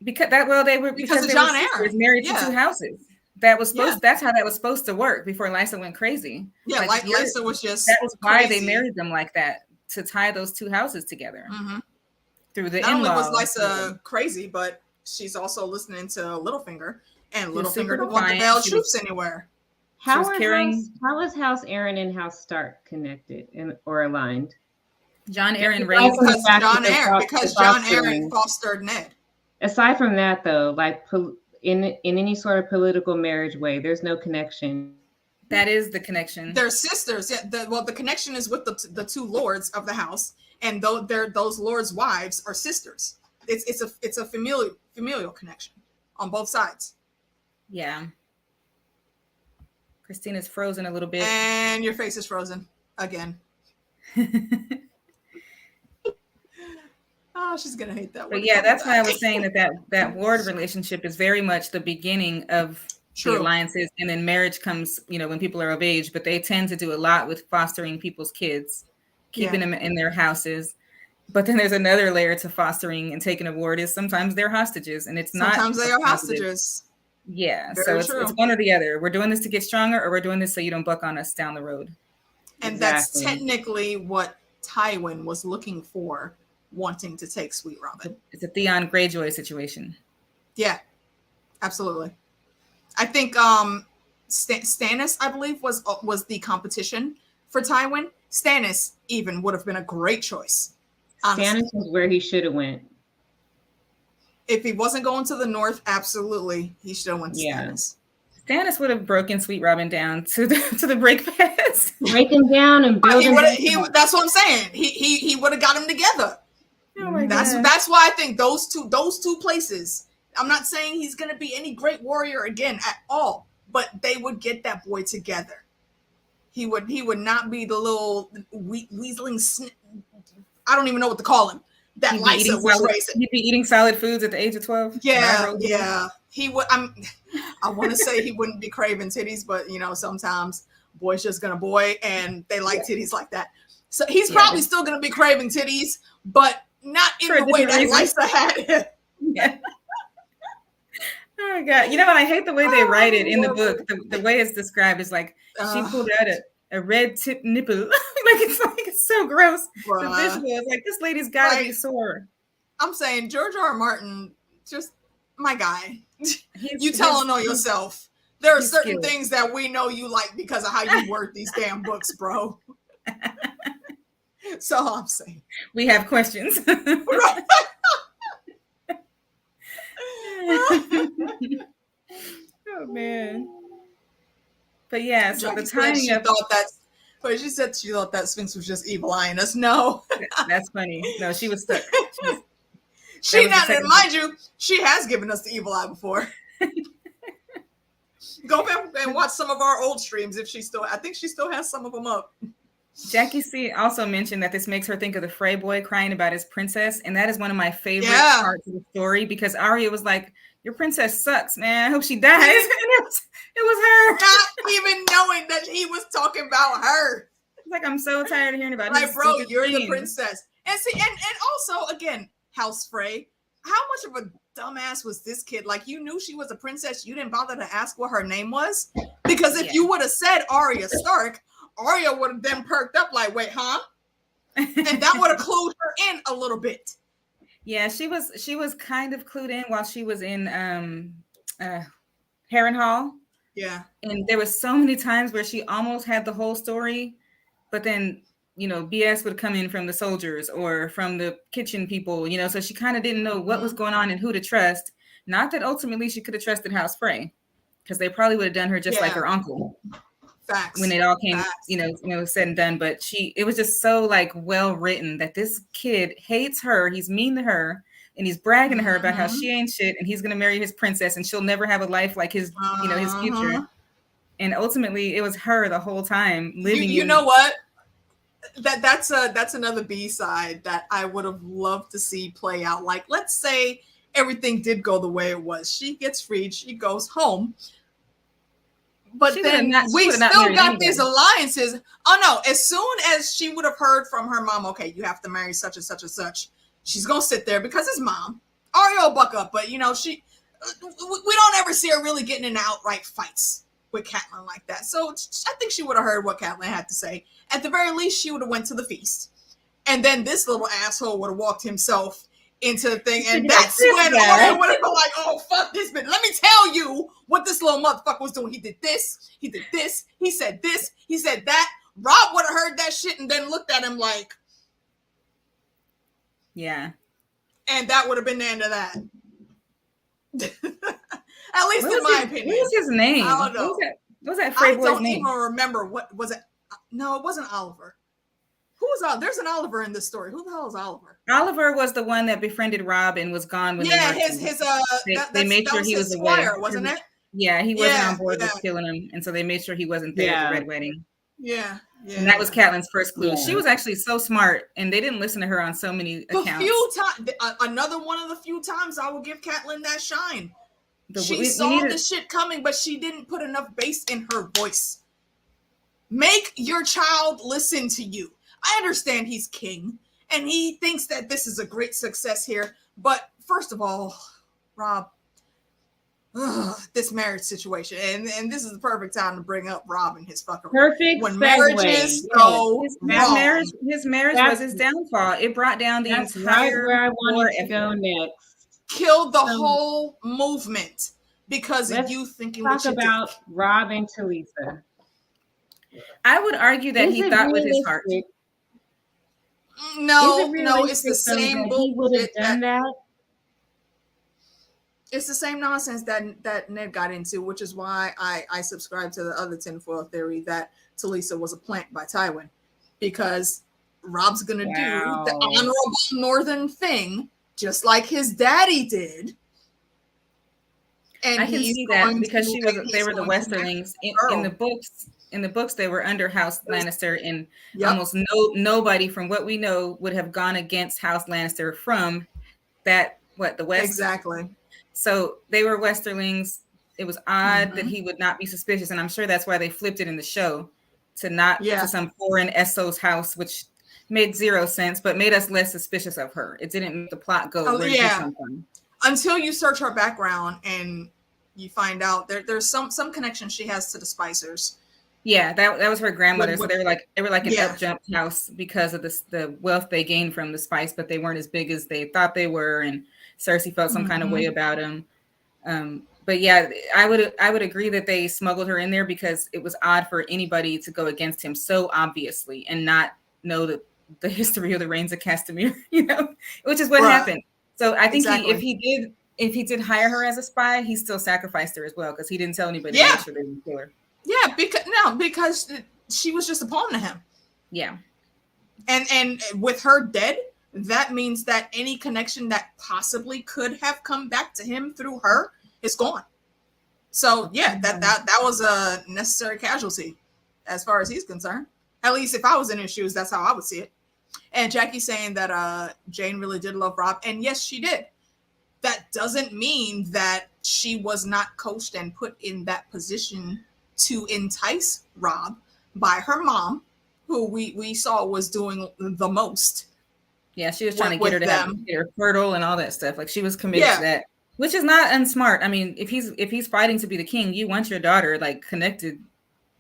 Because of John Aaron married to two houses. That was supposed. That's how that was supposed to work before Lysa went crazy. Yeah, like Lysa was just. That was why they married them like that, to tie those two houses together. Mm-hmm. Through the not only was Lysa crazy, but she's also listening to Littlefinger, and Littlefinger didn't want the Veiled troops anywhere. How is House Aaron and House Stark connected or aligned? John Aaron because John Aaron fostered Ned. Aside from that, though, like in any sort of political marriage way, there's no connection. That is the connection. They're sisters. Yeah. The connection is with the two lords of the house, and those lords' wives are sisters. It's a familial connection on both sides. Yeah. Christina's frozen a little bit, and your face is frozen again. Oh, she's gonna hate that one. But yeah, that's why I was saying that ward relationship is very much the beginning of the alliances, and then marriage comes, when people are of age. But they tend to do a lot with fostering people's kids, keeping them in their houses. But then there's another layer to fostering and taking a ward is sometimes they're hostages, and it's not. Sometimes they are hostages. Yeah, so it's one or the other. We're doing this to get stronger, or we're doing this so you don't buck on us down the road. And that's technically what Tywin was looking for, wanting to take Sweet Robin. It's a Theon Greyjoy situation. Yeah, absolutely. I think Stannis, I believe, was the competition for Tywin. Stannis even would have been a great choice. Honestly. Stannis was where he should have went. If he wasn't going to the north, absolutely, he should have went to Yeah. Stannis. Stannis would have broken Sweet Robin down to the break pads. Break him down and build him. That's what I'm saying. He would have got him together. Oh my that's God. That's why I think those two places. I'm not saying he's going to be any great warrior again at all, but they would get that boy together. He would not be the little weaseling. I don't even know what to call him. That Lysa was raising. He'd be eating solid foods at the age of 12. Yeah. He would. I want to say he wouldn't be craving titties, but you know, sometimes boys just gonna boy, and they like titties like that. So he's probably still gonna be craving titties, but not in the way that Lysa had it. Yeah. Oh my God. You know what? I hate the way they write it in the book. The way it's described is like she pulled out a red tip nipple. It's so gross. Bruh. The visual is like, this lady's gotta be sore. I'm saying George R. R. Martin, just my guy. You tell him yourself. There are certain things that we know you like because of how you word these damn books, bro. So I'm saying. We have questions. Oh man. But yeah, so Jackie the timing of but she said she thought that Sphinx was just evil eyeing us. No. That's funny. No, she was stuck. Mind you, she has given us the evil eye before. Go back and watch some of our old streams I think she still has some of them up. Jackie C also mentioned that this makes her think of the Frey boy crying about his princess, and that is one of my favorite parts of the story because Arya was like, "Your princess sucks, man. I hope she dies." It was her. Not even knowing that he was talking about her. Like, I'm so tired of hearing about like, bro, you're the princess. And see, and also again, House Frey, how much of a dumbass was this kid? Like, you knew she was a princess, you didn't bother to ask what her name was? Because if you would have said Arya Stark, Arya would have then perked up like, wait, huh? And that would have clued her in a little bit. Yeah, she was kind of clued in while she was in Harrenhal. Yeah. And there was so many times where she almost had the whole story, but then, you know, BS would come in from the soldiers or from the kitchen people, you know, so she kind of didn't know what was going on and who to trust. Not that ultimately she could have trusted House Frey, because they probably would have done her just like her uncle. Facts. When it all came, you know, said and done. But it was just so like well written that this kid hates her. He's mean to her. And he's bragging to her about how she ain't shit, and he's gonna marry his princess, and she'll never have a life like his, you know, his future. And ultimately, it was her the whole time living. You know what? That's another B-side that I would have loved to see play out. Like, let's say everything did go the way it was. She gets freed. She goes home. But then we still got these alliances. Oh no! As soon as she would have heard from her mom, okay, you have to marry such and such and such. She's gonna sit there because it's mom. Arya will buck up, but you know we don't ever see her really getting in outright fights with Catelyn like that. So I think she would have heard what Catelyn had to say. At the very least, she would have went to the feast, and then this little asshole would have walked himself into the thing, and that's when Arya would have been like, "Oh fuck this bitch! Let me tell you what this little motherfucker was doing. He did this. He did this. He said this. He said that." Rob would have heard that shit and then looked at him like. Yeah. And that would have been the end of that. At least in my opinion. What was his name? I don't know. What was that Frey boy's name? I don't even remember. What was it? No, it wasn't Oliver. Who was Oliver? There's an Oliver in this story. Who the hell is Oliver? Oliver was the one that befriended Rob and was gone when they made sure he was squire, away. Wasn't it? Yeah, he wasn't on board with killing him, and so they made sure he wasn't there at the Red Wedding. Yeah. And that was Catelyn's first clue. She was actually so smart, and they didn't listen to her on so many accounts. Another one of the few times I will give Catelyn that shine. She saw the shit coming, but she didn't put enough bass in her voice. Make your child listen to you. I understand he's king, and he thinks that this is a great success here. But first of all, Rob, this marriage situation, and this is the perfect time to bring up Rob and his fucking perfect when marriages go wrong. His marriage was his downfall. It brought down the entire. Where I wanted to go next. Killed the whole movement because of you thinking. Talk about Rob and Talisa. I would argue that he thought with his heart. No, it's the same bullshit. He would have done that. It's the same nonsense that Ned got into, which is why I subscribe to the other tinfoil theory that Talisa was a plant by Tywin, because Rob's gonna do the Wow. honorable northern thing just like his daddy did, and I can he's see that going because to they were the marry Westerlings the in the girl. books. In the books, they were under House Lannister, and Yep, almost nobody from what we know would have gone against House Lannister from that the West. exactly. So they were Westerlings. It was odd that Mm-hmm. he would not be suspicious, and I'm sure that's why they flipped it in the show to not Yeah. to some foreign Essos house, which made zero sense, but made us less suspicious of her. It didn't make the plot go, Oh where did you yeah. come from? Until you search her background and you find out there's some connection she has to the Spicers. Yeah, that was her grandmother. So What, they were like an yeah. upjumped house because of the wealth they gained from the spice, but they weren't as big as they thought they were, and Cersei felt some kind of way about them. But yeah, I would agree that they smuggled her in there because it was odd for anybody to go against him so obviously and not know the history of the reigns of Castamere, which is what happened. So I think exactly. if he did hire her as a spy, he still sacrificed her as well because he didn't tell anybody to make sure they didn't kill her. Yeah, because she was just a pawn to him. Yeah. And with her dead, that means that any connection that possibly could have come back to him through her is gone. So yeah, that was a necessary casualty as far as he's concerned. At least if I was in his shoes, that's how I would see it. And Jackie's saying that Jane really did love Rob, and yes, she did. That doesn't mean that she was not coached and put in that position to entice Rob by her mom, who we saw was doing the most. Yeah, she was trying to get her to get her fertile and all that stuff. Like she was committed to that, which is not unsmart. I mean, if he's fighting to be the king, you want your daughter like connected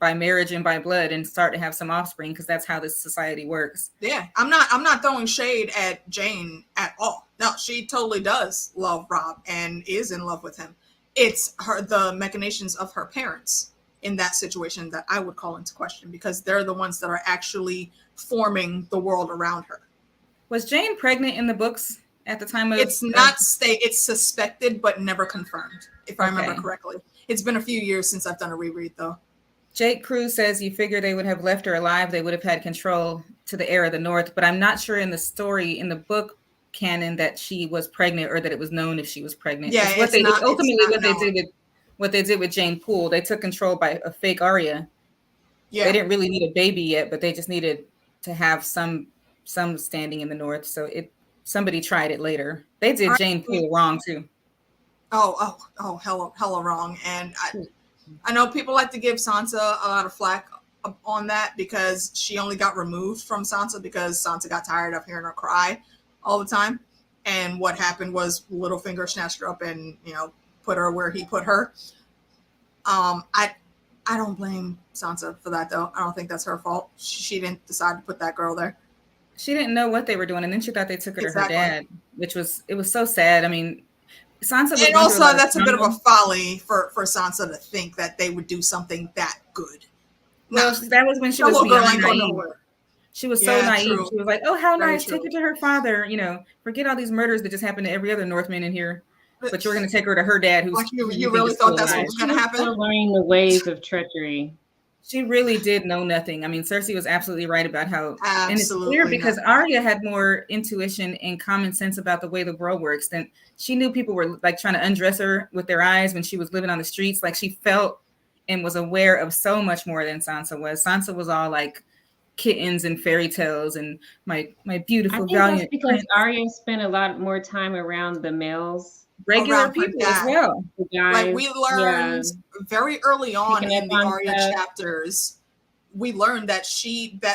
by marriage and by blood and start to have some offspring because that's how this society works. Yeah, I'm not throwing shade at Jane at all. No, she totally does love Rob and is in love with him. It's the machinations of her parents in that situation that I would call into question because they're the ones that are actually forming the world around her. Was Jane pregnant in the books at the time of? It's not it's suspected but never confirmed, if I remember correctly. It's been a few years since I've done a reread though. Jake Cruz says you figure they would have left her alive. They would have had control to the heir of the North, but I'm not sure in the story in the book canon that she was pregnant or that it was known if she was pregnant. Yeah, what they did with Jane Poole. They took control by a fake Arya. Yeah. They didn't really need a baby yet, but they just needed to have some standing in the North. So somebody tried it later. They did Jane Poole wrong too. Oh, hella wrong. And I know people like to give Sansa a lot of flack on that because she only got removed from Sansa because Sansa got tired of hearing her cry all the time. And what happened was Littlefinger snatched her up and, put her where he put her. I don't blame Sansa for that, though. I don't think that's her fault. She didn't decide to put that girl there. She didn't know what they were doing. And then she thought they took her to her dad, it was so sad. I mean, Sansa was, and also that's a bit of a folly for Sansa to think that they would do something that good. Well, that was when she was beyond naive. She was so naive. True. She was like, "Oh, how nice! Take her to her father. Forget all these murders that just happened to every other Northman in here. But you're going to take her to her dad, who's you really thought that's what was going to happen? Learning the ways of treachery. She really did know nothing. I mean, Cersei was absolutely right about how, and it's weird because Arya had more intuition and common sense about the way the world works than she knew. People were like trying to undress her with their eyes when she was living on the streets. Like she felt and was aware of so much more than Sansa was. Sansa was all like kittens and fairy tales and my beautiful valiant. That's because Arya spent a lot more time around the males. Regular people as well. Like we learned very early on in the Arya chapters, we learned that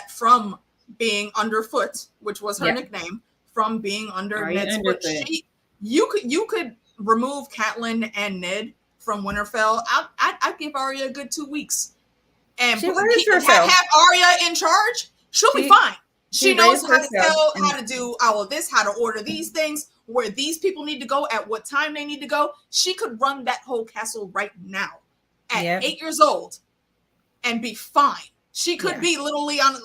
from being underfoot, which was her nickname, from being under Ned's foot, you could remove Catelyn and Ned from Winterfell. I'd give Arya a good 2 weeks, and have Arya in charge. She'll be fine. She knows how to tell, how to do all of this, how to order these things, where these people need to go, at what time they need to go. She could run that whole castle right now at 8 years old and be fine. She could be little Lyanna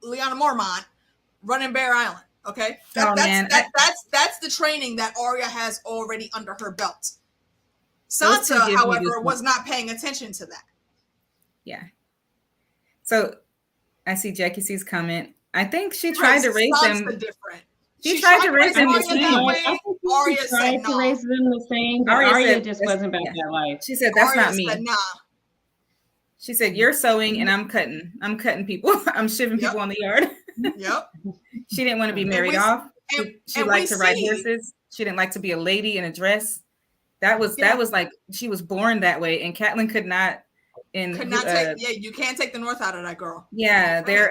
Mormont running Bear Island. Okay, man, that's the training that Arya has already under her belt. Those two Sansa, give me however, goosebumps. was not paying attention to that. Yeah. So I see Jackie C's comment. I think she tried to raise Sansa them. different. She tried to raise them the Arya that same. way. I think Arya she said tried to nah. raise them the same, but Arya Arya said just that's- wasn't about yeah. that life. She said, "That's Arya not me." said nah. She said, "You're sewing and I'm cutting. I'm cutting people. I'm shivving people on the yard." Yep. She didn't want to be married off. She and liked to ride see- horses. She didn't like to be a lady in a dress. That was like she was born that way, and Catelyn could not. Take. You can't take the North out of that girl. Yeah, they're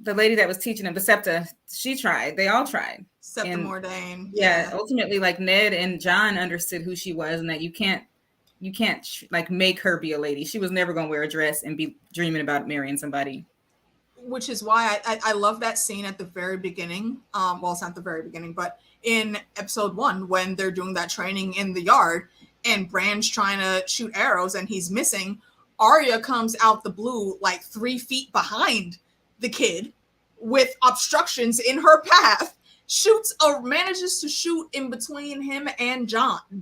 the lady that was teaching them, the Septa. She tried. They all tried. Septa Mordain. Yeah, ultimately, like Ned and John understood who she was, and that you can't like make her be a lady. She was never going to wear a dress and be dreaming about marrying somebody. Which is why I love that scene at the very beginning. Well, it's not the very beginning, but in episode 1 when they're doing that training in the yard and Bran's trying to shoot arrows and he's missing. Arya comes out the blue like 3 feet behind the kid with obstructions in her path, manages to shoot in between him and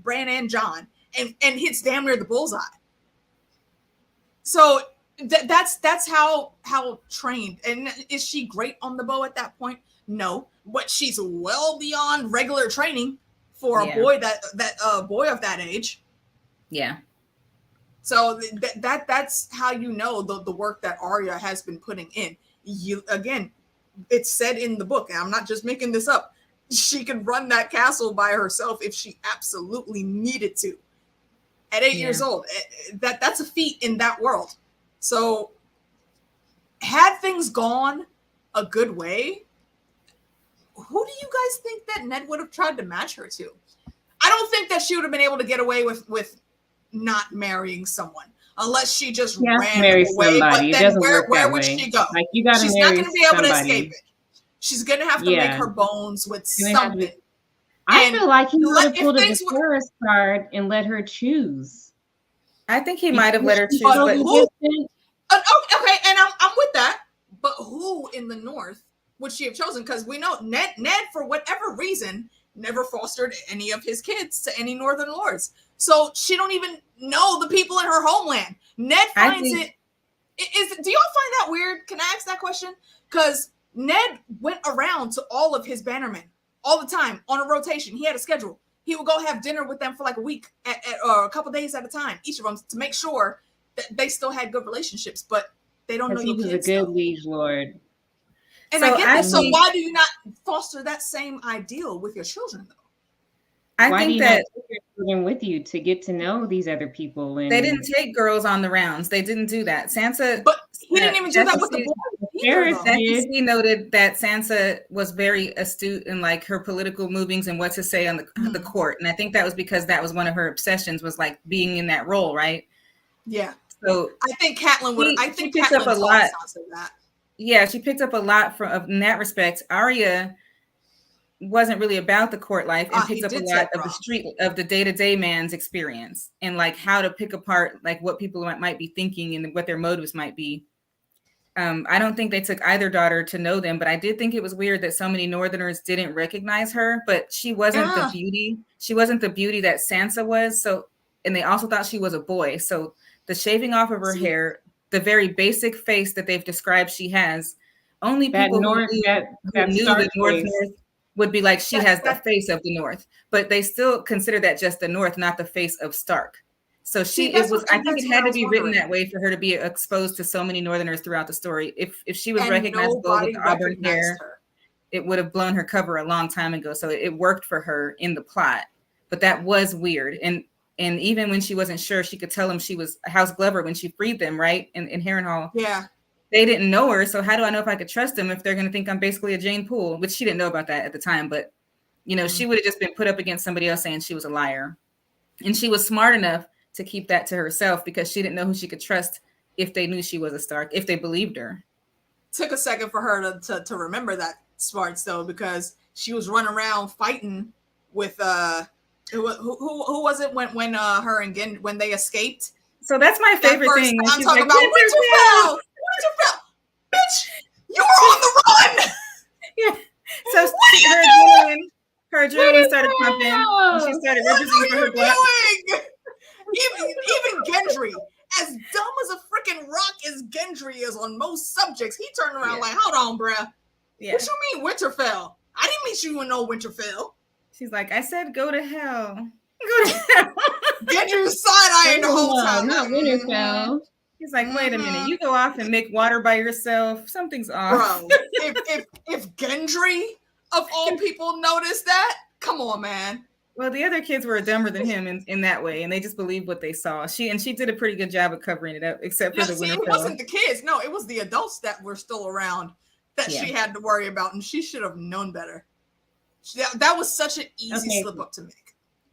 Bran and John, and hits damn near the bullseye. So that's how trained. And is she great on the bow at that point? No, but she's well beyond regular training for a boy boy of that age. Yeah. So that's how you know the work that Arya has been putting in. Again, it's said in the book, and I'm not just making this up. She could run that castle by herself if she absolutely needed to. At 8 years old, that's a feat in that world. So, had things gone a good way, who do you guys think that Ned would have tried to match her to? I don't think that she would have been able to get away with not marrying someone unless she just ran away. Somebody. But then where would she go? Like, you gotta She's not going to be able to escape it. She's going to have to make her bones with something. I feel like he would have pulled a Westeros card and let her choose. I think he might have let her choose. But who? Okay, and I'm with that. But who in the North would she have chosen? Because we know Ned, for whatever reason, never fostered any of his kids to any Northern lords. So she don't even know the people in her homeland. Ned finds do y'all find that weird? Can I ask that question? Because Ned went around to all of his bannermen all the time on a rotation. He had a schedule. He would go have dinner with them for like a week or a couple days at a time, each of them, to make sure that they still had good relationships. But they don't know your kids. He was a good liege lord. And I get that. So why do you not foster that same ideal with your children, though? Why think that take your children with you to get to know these other people. And they didn't take girls on the rounds. They didn't do that. Sansa, but he didn't even do that with the boys. He noted that Sansa was very astute in like her political movings and what to say on the court, and I think that was because that was one of her obsessions, was like being in that role, right? Yeah. So I think Catelyn would. I think picked up a lot. Yeah, she picked up a lot in that respect. Arya wasn't really about the court life and picked up a lot of the day-to-day man's experience and like how to pick apart like what people might be thinking and what their motives might be. I don't think they took either daughter to know them, but I did think it was weird that so many Northerners didn't recognize her, but she wasn't the beauty. She wasn't the beauty that Sansa was. So, and they also thought she was a boy. So the shaving off of her hair, the very basic face that they've described she has, only people who knew the North would be like, she has the face of the North, but they still consider that just the North, not the face of Stark. So I think it had to be written that way for her to be exposed to so many Northerners throughout the story. If she was recognizable with the auburn hair, it would have blown her cover a long time ago. So it worked for her in the plot, but that was weird. And even when she wasn't sure, she could tell him she was House Glover when she freed them, right? In Harrenhal. Yeah. They didn't know her, so how do I know if I could trust them if they're going to think I'm basically a Jane Poole, which she didn't know about that at the time. But, you know, she would have just been put up against somebody else saying she was a liar. And she was smart enough to keep that to herself because she didn't know who she could trust if they knew she was a Stark, if they believed her. Took a second for her to remember that smarts, though, because she was running around fighting with who was it when her and Gen, when they escaped? So that's my favorite thing. I'm talking about Winterfell. Bitch, you were on the run. Yeah. So her adrenaline started pumping, and she started representing for her block. Even Gendry, as dumb as a freaking rock as Gendry is on most subjects, he turned around like, hold on, bruh. Yeah. What you mean Winterfell? I didn't meet you in no Winterfell. She's like, I said go to hell. Go to hell. Gendry was side-eyeing the whole time. Not Winterfell. He's like, wait a minute, you go off and make water by yourself. Something's off. Bro, if Gendry of all people noticed that, come on, man. Well, the other kids were dumber than him in that way, and they just believed what they saw. She did a pretty good job of covering it up, except for the Winterfell. It wasn't the kids. No, it was the adults that were still around that she had to worry about, and she should have known better. That was such an easy slip up to make.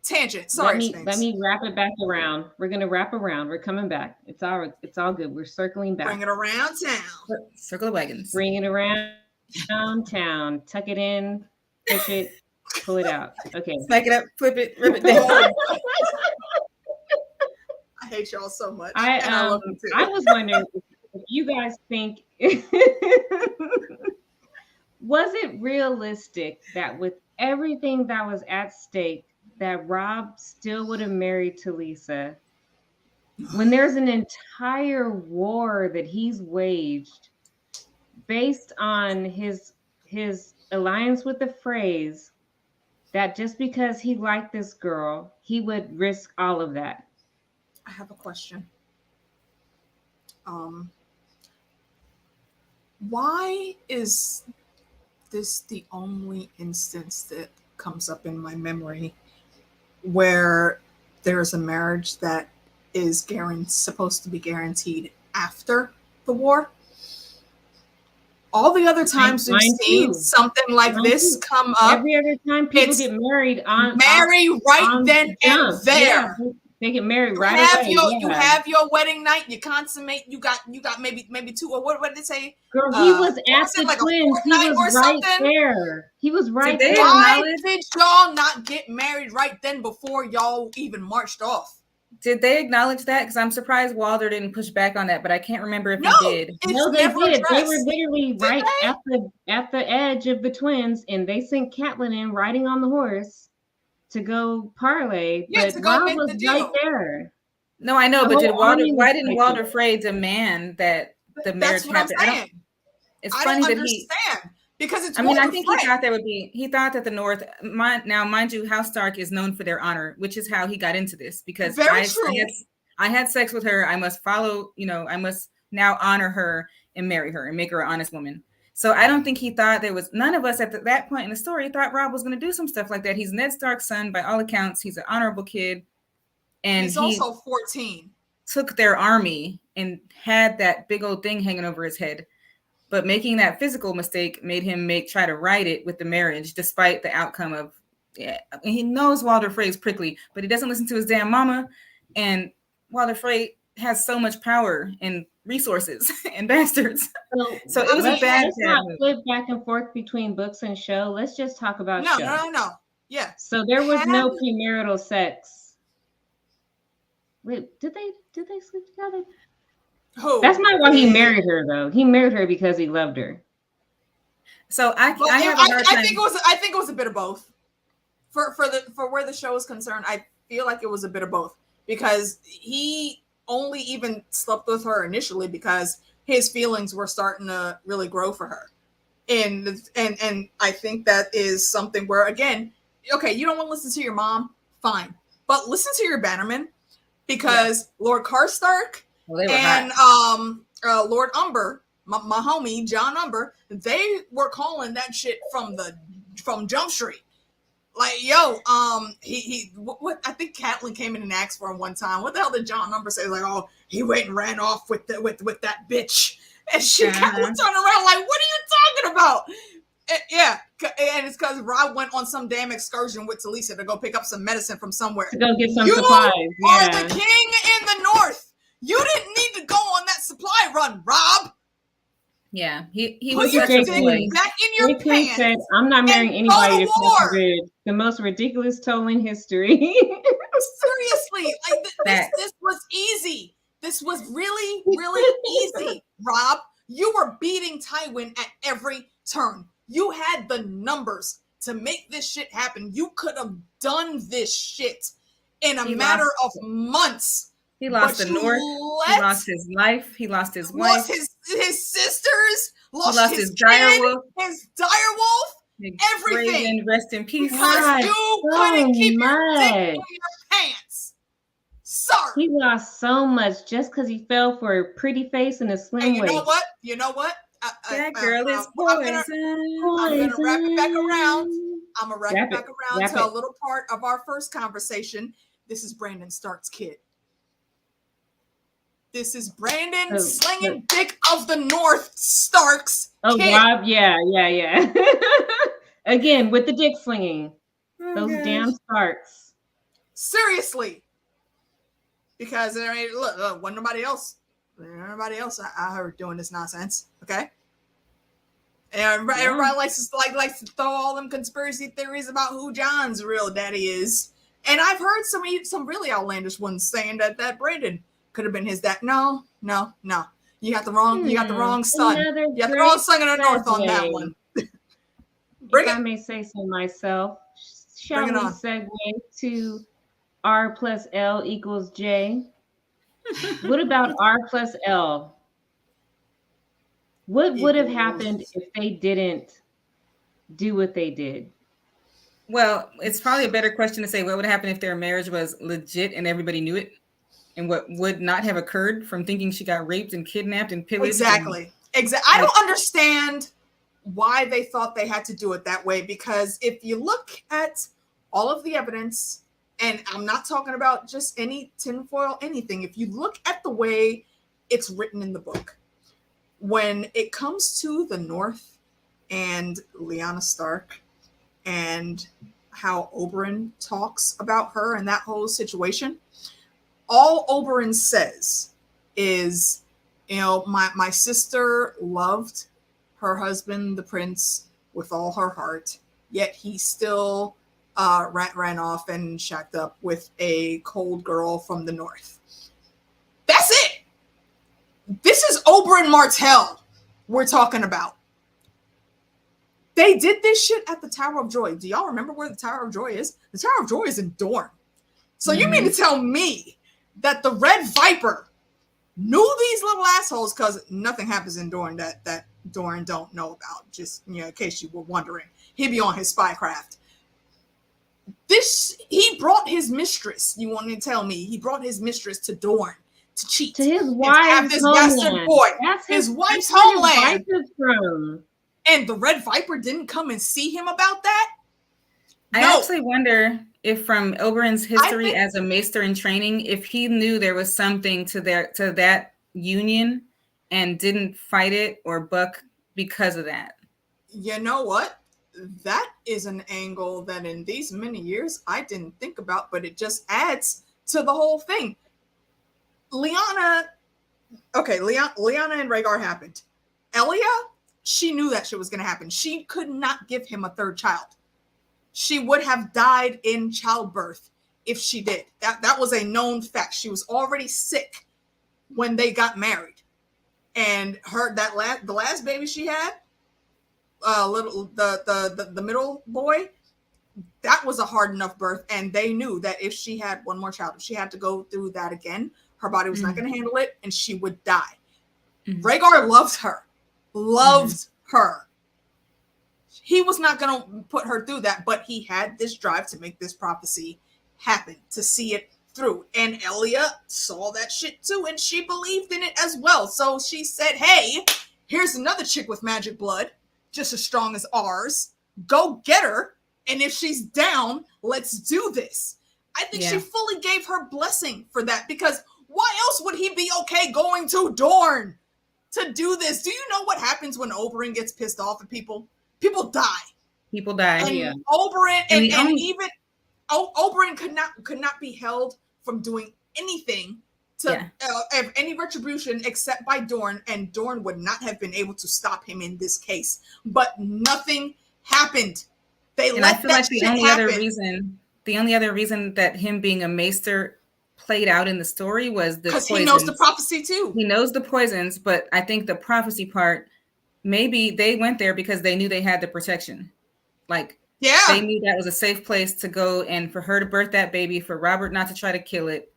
Tangent. Sorry, let me wrap it back around. We're gonna wrap around. We're coming back. It's all good. We're circling back. Bring it around town. Circle the wagons. Bring it around town. Tuck it in. Push it. Pull it out. Okay. Smack it up. Flip it. Rip it down. I hate y'all so much. I love them too. I was wondering if you guys think was it realistic that with everything that was at stake, that Rob still would have married Talisa when there's an entire war that he's waged based on his alliance with the Freys, that just because he liked this girl, he would risk all of that? I have a question. Why is this the only instance that comes up in my memory where there's a marriage that is supposed to be guaranteed after the war? All the other times we've seen something like this come up, every other time people get married then and there. Yeah, they get married away. You have your wedding night. You consummate. You got maybe two, or what did they say? Girl, he was at the Twins. He was right there. He was right there. Why did y'all not get married right then before y'all even marched off? Did they acknowledge that? Because I'm surprised Walder didn't push back on that, but I can't remember if he did. No, they did. They were literally at the edge of the Twins, and they sent Catelyn in riding on the horse to go parlay. But Rob was right there. No, I know, but why didn't Walder Frey demand that the marriage happen? It's funny that understand. Because it's. I think he thought there would be. He thought that the North. Now, mind you, House Stark is known for their honor, which is how he got into this. Because I had sex with her. I must follow. I must now honor her and marry her and make her an honest woman. So I don't think he thought there was. None of us at that point in the story thought Rob was going to do some stuff like that. He's Ned Stark's son, by all accounts. He's an honorable kid, and he's also 14. Took their army and had that big old thing hanging over his head. But making that physical mistake made him try to right it with the marriage, despite the outcome of, he knows Walder Frey is prickly, but he doesn't listen to his damn mama. And Walder Frey has so much power and resources and bastards. So it was a bad. Let's not flip back and forth between books and show. Let's just talk about show. No. Yeah. So there was no premarital sex. Wait, did they sleep together? Who? That's not why he married her, though. He married her because he loved her. So I think it was a bit of both. For where the show is concerned, I feel like it was a bit of both, because he only even slept with her initially because his feelings were starting to really grow for her, and I think that is something where, again, okay, you don't want to listen to your mom, fine, but listen to your bannerman, because Lord Karstark. Well, and Lord Umber, my homie John Umber, they were calling that shit from Jump Street. Like, yo, what I think Catelyn came in and asked for him one time. What the hell did John Umber say? Like, oh, he went and ran off with that bitch, and Catelyn turned around like, what are you talking about? And it's because Rob went on some damn excursion with Talisa to go pick up some medicine from somewhere. To go get some supplies. You are the king in the North. You didn't need to go on that supply run, Rob. Yeah, he was back in your pants. Said, I'm not marrying anybody to war. The most ridiculous toll in history. Seriously, like this was easy. This was really, really easy, Rob. You were beating Tywin at every turn. You had the numbers to make this shit happen. You could have done this shit in a matter of months. He lost the North. He lost his life. He lost his wife. Lost his sisters. Lost his direwolf. His direwolf. Everything. Raven, rest in peace. Because you couldn't keep your dick in your pants. Sorry. He lost so much just because he fell for a pretty face and a slim and waist. You know what? That girl is poison. I'm gonna wrap it back around. I'm gonna wrap it back around to a little part of our first conversation. This is Brandon Stark's kid. This is Brandon slinging dick of the North Stark's kid. Rob, yeah. Again, with the dick slinging. Those damn Starks. Seriously. Because I mean, look, wasn't nobody else I heard doing this nonsense. Okay. And everybody likes to throw all them conspiracy theories about who John's real daddy is. And I've heard some really outlandish ones saying that Brandon could have been his dad. No. You got the wrong son. You got the wrong son of the North on that one. If I may say so myself, shall we segue to R plus L equals J? What about R plus L? What would have happened if they didn't do what they did? Well, it's probably a better question to say what would happen if their marriage was legit and everybody knew it, and what would not have occurred from thinking she got raped and kidnapped and pillaged. Exactly. I don't understand why they thought they had to do it that way, because if you look at all of the evidence, and I'm not talking about just any tinfoil anything, if you look at the way it's written in the book, when it comes to the North and Lyanna Stark and how Oberyn talks about her and that whole situation, all Oberyn says is, my sister loved her husband, the prince, with all her heart, yet he still ran off and shacked up with a cold girl from the North. That's it. This is Oberyn Martell we're talking about. They did this shit at the Tower of Joy. Do y'all remember where the Tower of Joy is? The Tower of Joy is in Dorne. So you mean to tell me that the Red Viper knew these little assholes, because nothing happens in Dorne that Dorne don't know about, just in case you were wondering. He'd be on his spycraft. He brought his mistress. You want to tell me he brought his mistress to Dorne to cheat, to his wife's homeland. Boy, his wife's homeland. From. And the Red Viper didn't come and see him about that. I actually wonder if, from Oberyn's history as a maester in training, if he knew there was something to that union and didn't fight it or buck because of that. You know what? That is an angle that in these many years I didn't think about, but it just adds to the whole thing. Lyanna and Rhaegar happened. Elia, she knew that shit was going to happen. She could not give him a third child. She would have died in childbirth if she did. That was a known fact. She was already sick when they got married. And the last baby she had, the middle boy, that was a hard enough birth, and they knew that if she had one more child, if she had to go through that again, her body was not going to handle it, and she would die. Rhaegar loved her. He was not going to put her through that, but he had this drive to make this prophecy happen, to see it through. And Elia saw that shit too, and she believed in it as well. So she said, hey, here's another chick with magic blood, just as strong as ours. Go get her. And if she's down, let's do this. I think she fully gave her blessing for that, because why else would he be okay going to Dorne to do this? Do you know what happens when Oberyn gets pissed off at people? People die. And Oberyn even Oberyn could not be held from doing anything to have any retribution except by Dorne, and Dorne would not have been able to stop him in this case. But nothing happened. They let I feel that like the only other reason that him being a maester played out in the story was because he knows the prophecy too. He knows the poisons, but I think the prophecy part maybe they went there because they knew they had the protection. Like, Yeah. they knew that was a safe place to go, and for her to birth that baby, for Robert not to try to kill it,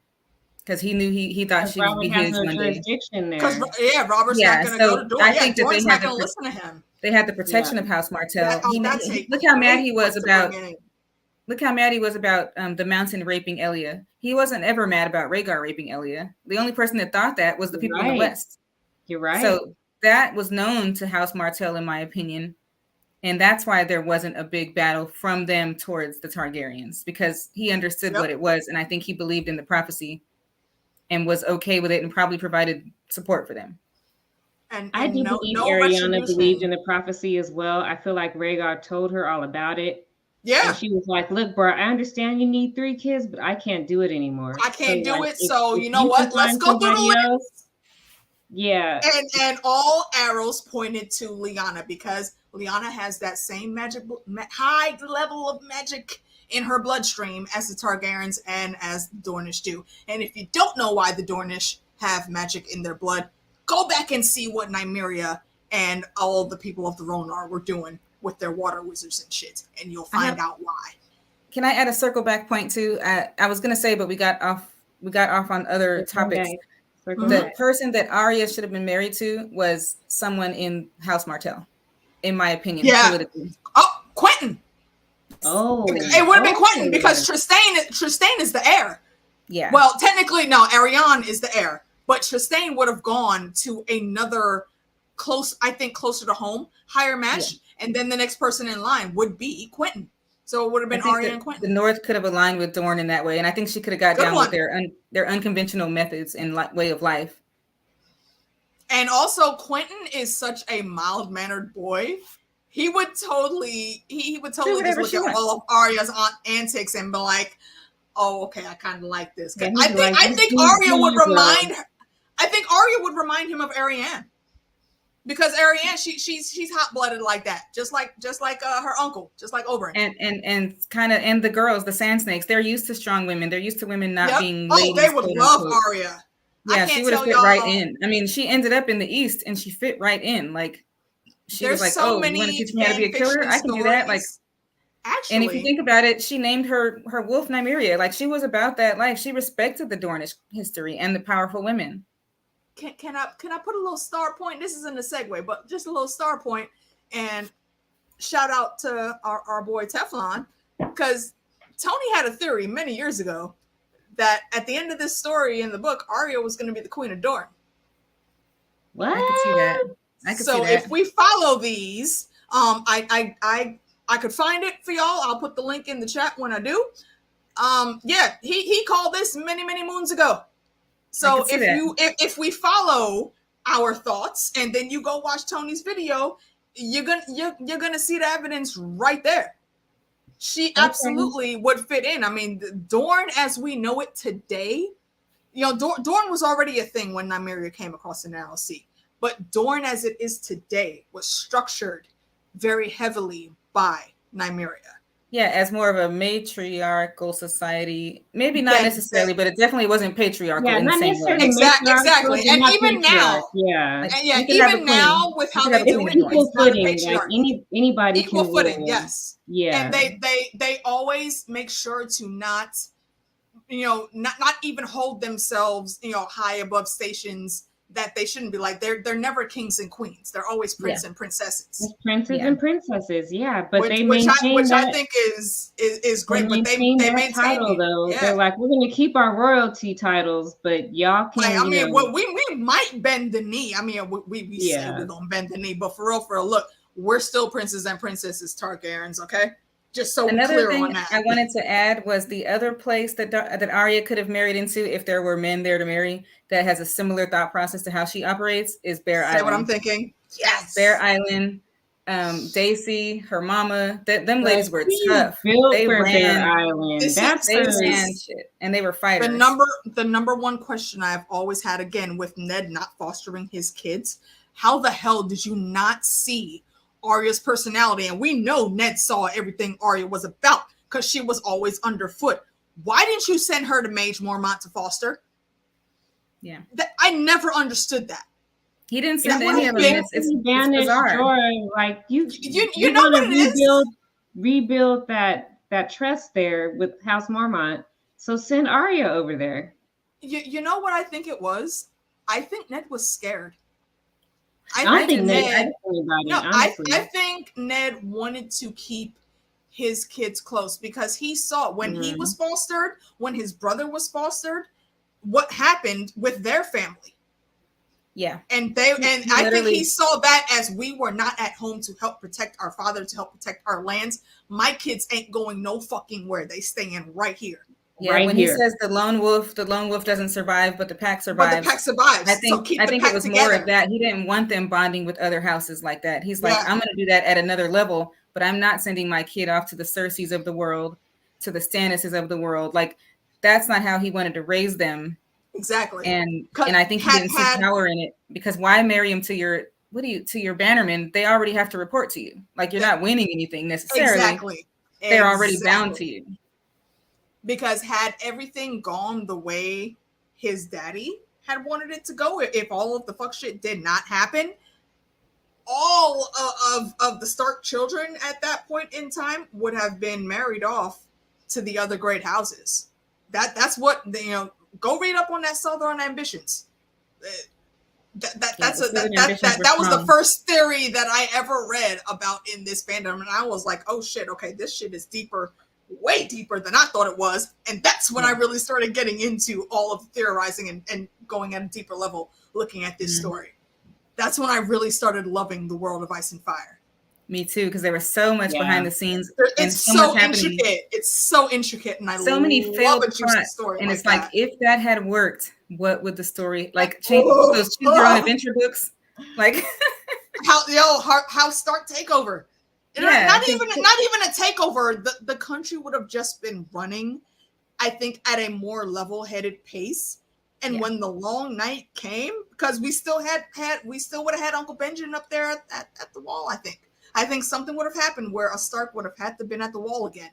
because he knew he thought she would Robert be has his no one day. jurisdiction Because there. Robert's not going to go to Dorne. I think that Dorne's not going to listen to him. they had the protection of House Martell. Look how mad he was about. Look how mad he was about the Mountain raping Elia. He wasn't ever mad about Rhaegar raping Elia. The only person that thought that was the people in the West. You're right. So that was known to House Martell, in my opinion. And that's why there wasn't a big battle from them towards the Targaryens, because he understood what it was. And I think he believed in the prophecy and was okay with it and probably provided support for them. And I do believe Ariana believed in the prophecy as well. I feel like Rhaegar told her all about it. Yeah. And she was like, look, bro, I understand you need 3 kids, but I can't do it anymore. I can't do it. So you know what? Let's go through the list. Yeah. And all arrows pointed to Lyanna, because Lyanna has that same high level of magic in her bloodstream as the Targaryens and as the Dornish do. And if you don't know why the Dornish have magic in their blood, go back and see what Nymeria and all the people of the Rhonar were doing with their water wizards and shit, and you'll find out why. Can I add a circle back point too? I was gonna say, but we got off on other topics. The person that Arya should have been married to was someone in House Martell, in my opinion. Yeah. Politically. Oh, Quentin. Oh, it would have been Quentin, because Trystane is the heir. Yeah. Well, technically, no, Arianne is the heir, but Trystane would have gone to another closer to home, higher match, and then the next person in line would be Quentin. So it would have been Arya and Quentin. The North could have aligned with Dorne in that way, and I think she could have got down with their unconventional methods and way of life. And also, Quentin is such a mild-mannered boy. He would totally just look at all of Arya's antics and be like, "Oh, okay, I kind of like this." Yeah, I think Arya would remind him of Arianne. Because Arianne, she's hot-blooded like that, just like her uncle, just like Oberyn. And the girls, the Sand Snakes, they're used to strong women. They're used to women not being ladies. They would love Arya. Yeah, she would have fit right in. I mean, she ended up in the East, and she fit right in. Like, she was like, "Oh, you want to teach me how to be a killer? I can do that." Like, actually, and if you think about it, she named her wolf Nymeria. Like, she was about that life. She respected the Dornish history and the powerful women. Can I put a little star point? This isn't a segue, but just a little star point, and shout out to our boy Teflon, because Tony had a theory many years ago that at the end of this story in the book, Arya was going to be the Queen of Dorne. What? I could see that. So if we follow these, I could find it for y'all. I'll put the link in the chat when I do. Yeah, he called this many moons ago. So if we follow our thoughts and then you go watch Tony's video, you're gonna see the evidence right there. She absolutely would fit in. I mean, Dorne as we know it today, Dorne was already a thing when Nymeria came across the Narrow Sea, but Dorne as it is today was structured very heavily by Nymeria. Yeah, as more of a matriarchal society. Maybe not necessarily, but it definitely wasn't patriarchal in the same way. Exactly. And even now, even now with how they do it, equal footing, like anybody equal can footing, rule. yes. Yeah. And they always make sure to not even hold themselves, high above stations that they shouldn't be. Like they're never kings and queens. They're always princes and princesses. It's princes and princesses, but which I think is great. But they maintain title though. Yeah. They're like, we're going to keep our royalty titles, but y'all can't. We might bend the knee. I mean, we say we're gonna bend the knee, but for real, look, we're still princes and princesses Targaryens. Okay. Just so another clear thing on that. I wanted to add was the other place that Arya could have married into if there were men there to marry that has a similar thought process to how she operates is Bear Island. What I'm thinking. Yes. Bear Island, Daisy, her mama, them ladies were tough. They ran Bear Island. They ran shit, and they were fighters. The number one question I've always had, again, with Ned not fostering his kids, how the hell did you not see Arya's personality? And we know Ned saw everything Arya was about because she was always underfoot. Why didn't you send her to Mage Mormont to foster? Yeah. I never understood that. He didn't It send would any have of them. been. It's banished bizarre. Jorah. Like You you know want what to it is? rebuild that trust there with House Mormont. So send Arya over there. You know what I think it was? I think Ned was scared. I don't I think think Ned Ned. trusts anybody, No, honestly. I think Ned wanted to keep his kids close because he saw when he was fostered, when his brother was fostered, what happened with their family. Yeah. And I think he saw that as we were not at home to help protect our father, to help protect our lands. My kids ain't going no fucking where. They staying right here. Yeah, right when here. he says the lone wolf doesn't survive, but the pack survives. But the pack survives. I think so I think it was together. more of that. He didn't want them bonding with other houses like that. He's like, Yeah. I'm gonna do that at another level, but I'm not sending my kid off to the Cerseis of the world, to the Stannises of the world. Like, that's not how he wanted to raise them. Exactly. And I think he didn't see power in it, because why marry him to your bannermen? They already have to report to you. Like, you're not winning anything necessarily. Exactly. They're already bound to you. Because had everything gone the way his daddy had wanted it to go, if all of the fuck shit did not happen, all of the Stark children at that point in time would have been married off to the other great houses. That's what go read up on that Southern ambitions. That was the first theory that I ever read about in this fandom, and I was like, oh shit, okay, this shit is deeper, way deeper than I thought it was. And that's when I really started getting into all of the theorizing and going at a deeper level, looking at this story. That's when I really started loving the world of Ice and Fire. Me too, because there was so much behind the scenes. It's so intricate. It's so intricate, and I so many failed plots. Story and like it's that. like, if that had worked, what would the story like? Change those Choose Your Own Adventure books, like how Stark takeover. Yeah, not even a takeover. The country would have just been running, I think, at a more level-headed pace. And when the long night came, because we still would have had Uncle Benjamin up there at the wall. I think something would have happened where a Stark would have had to been at the wall again,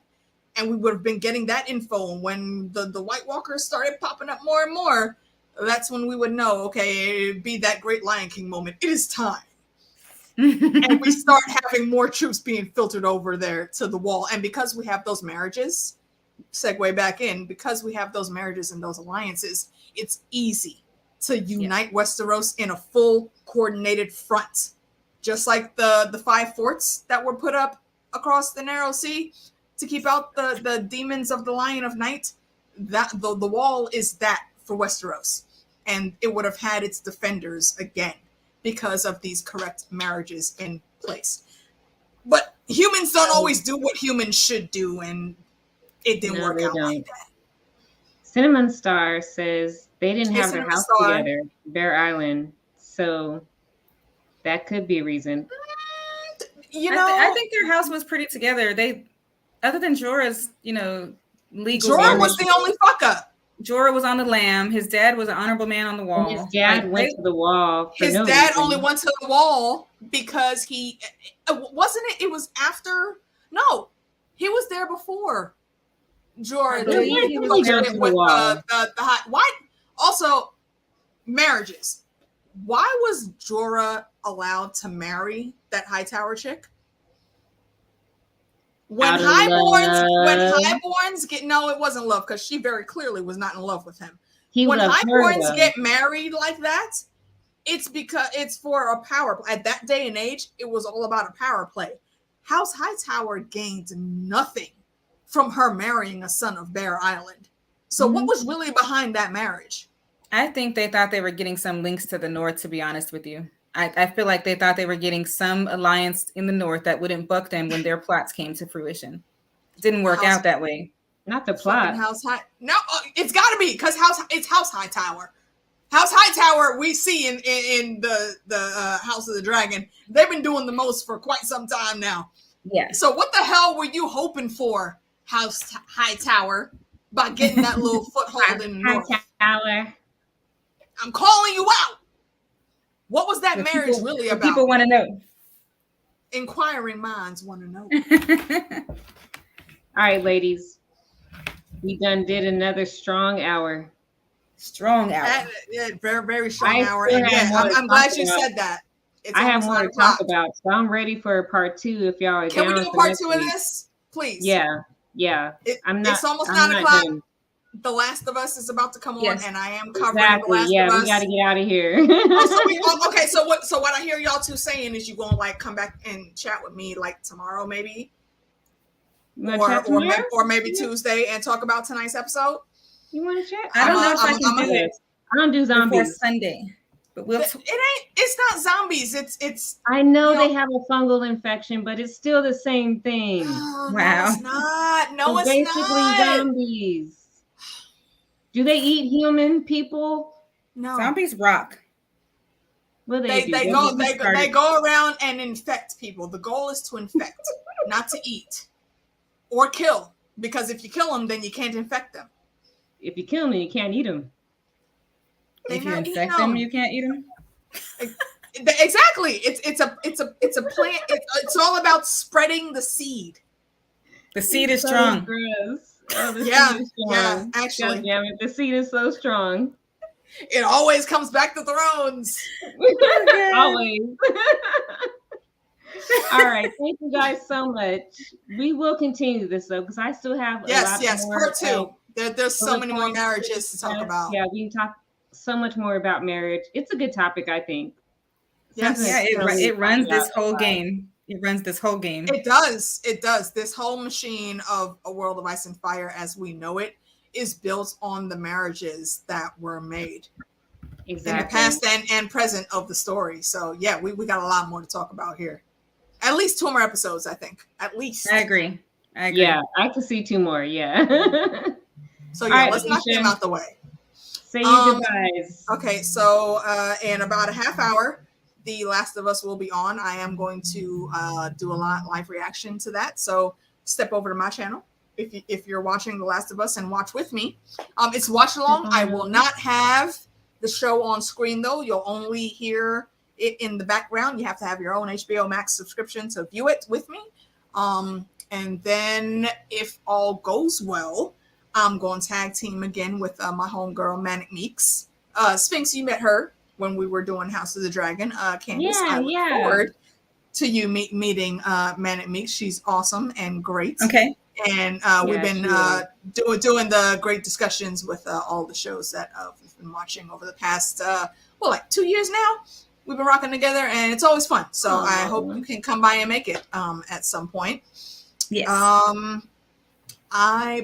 and we would have been getting that info. And when the White Walkers started popping up more and more, that's when we would know, okay, it'd be that great Lion King moment. It is time. And we start having more troops being filtered over there to the wall. And because we have those marriages, segue back in, because we have those marriages and those alliances, it's easy to unite Westeros in a full coordinated front. Just like the 5 forts that were put up across the Narrow Sea to keep out the demons of the Lion of Night, that the wall is that for Westeros. And it would have had its defenders again because of these correct marriages in place. But humans don't always do what humans should do, and it didn't work out like that. Cinnamon Star says they didn't have their house together, Bear Island, so that could be a reason. I think their house was pretty together. They, other than Jorah's, legal. Jorah was the only fuck up. Jorah was on the lam. His dad was an honorable man on the wall. And his dad went to the wall. His dad only went to the wall because he wasn't it. It was after. No, he was there before Jorah. He was with the high. Why? Also, marriages. Why was Jorah allowed to marry that Hightower chick? When Highborns get, no, it wasn't love, because she very clearly was not in love with him. When Highborns get married like that, it's because it's for a power play. At that day and age, it was all about a power play. House Hightower gained nothing from her marrying a son of Bear Island. So what was really behind that marriage? I think they thought they were getting some links to the North, to be honest with you. I feel like they thought they were getting some alliance in the North that wouldn't buck them when their plots came to fruition. It didn't work out that way. Not the plot. No, it's got to be, because it's House Hightower. House Hightower, we see in the House of the Dragon, they've been doing the most for quite some time now. Yeah. So what the hell were you hoping for, House Hightower, by getting that little foothold in the North? Hightower. I'm calling you out. What was that marriage really about? People want to know. Inquiring minds want to know. All right, ladies. We done did another strong hour. Strong hour. Yeah, very, very strong I hour. still And have yeah, more to I'm glad talk you about. said that. It's I have almost more 9 to talk o'clock. about, so I'm ready for part 2 if y'all are Can we down do a for part next 2 of week. this? Please. Yeah. It's almost I'm 9 not o'clock. done. The Last of Us is about to come on, Yes. and I am covering The Exactly. Last Yeah, of we Us. got to get out of here. Okay, so what I hear y'all two saying is you gonna like come back and chat with me like tomorrow maybe, You want to chat tomorrow? or maybe Tuesday and talk about tonight's episode. You want to chat? I don't know if I can do it I don't do before zombies. Sunday, but It's not zombies. It's. I know they have a fungal infection, but it's still the same thing. Oh, Wow. No, it's not. No, it's basically not. zombies. Do they eat human people? No. Zombies rock. What They go around and infect people. The goal is to infect, not to eat or kill. Because if you kill them, then you can't infect them. If you kill them, you can't eat them. If you infect them, you can't eat them. Exactly. It's a plant. It's all about spreading the seed. The seed is so strong. Gross. Oh, the Yeah, seed is strong. yeah. Actually, God damn it, the seed is so strong. It always comes back to Thrones. Always. All right. Thank you guys so much. We will continue this though, because I still have a lot more. Part 2. There's so many more marriages to talk about. Yeah, we can talk so much more about marriage. It's a good topic, I think. Yes. Yeah, it runs this whole game. It runs this whole game. It does. It does. This whole machine of A World of Ice and Fire as we know it is built on the marriages that were made in the past and present of the story. So yeah, we got a lot more to talk about here. At least 2 more episodes, I think. At least. I agree. Yeah, I could see 2 more. Yeah. So yeah, let's knock them out the way. Say your goodbyes. Okay, so in about a half hour, The Last of Us will be on. I am going to do a live reaction to that. So step over to my channel if you're watching The Last of Us and watch with me. It's watch along. I will not have the show on screen though. You'll only hear it in the background. You have to have your own HBO Max subscription to view it with me. And then if all goes well, I'm going to tag team again with my homegirl Manic Meeks. Sphinx, you met her when we were doing House of the Dragon. Candice, I look forward to you meeting Manic Meeks. She's awesome and great. Okay. And we've been doing the great discussions with all the shows that we've been watching over the past, 2 years now. We've been rocking together, and it's always fun. So I hope you can come by and make it at some point. Yes.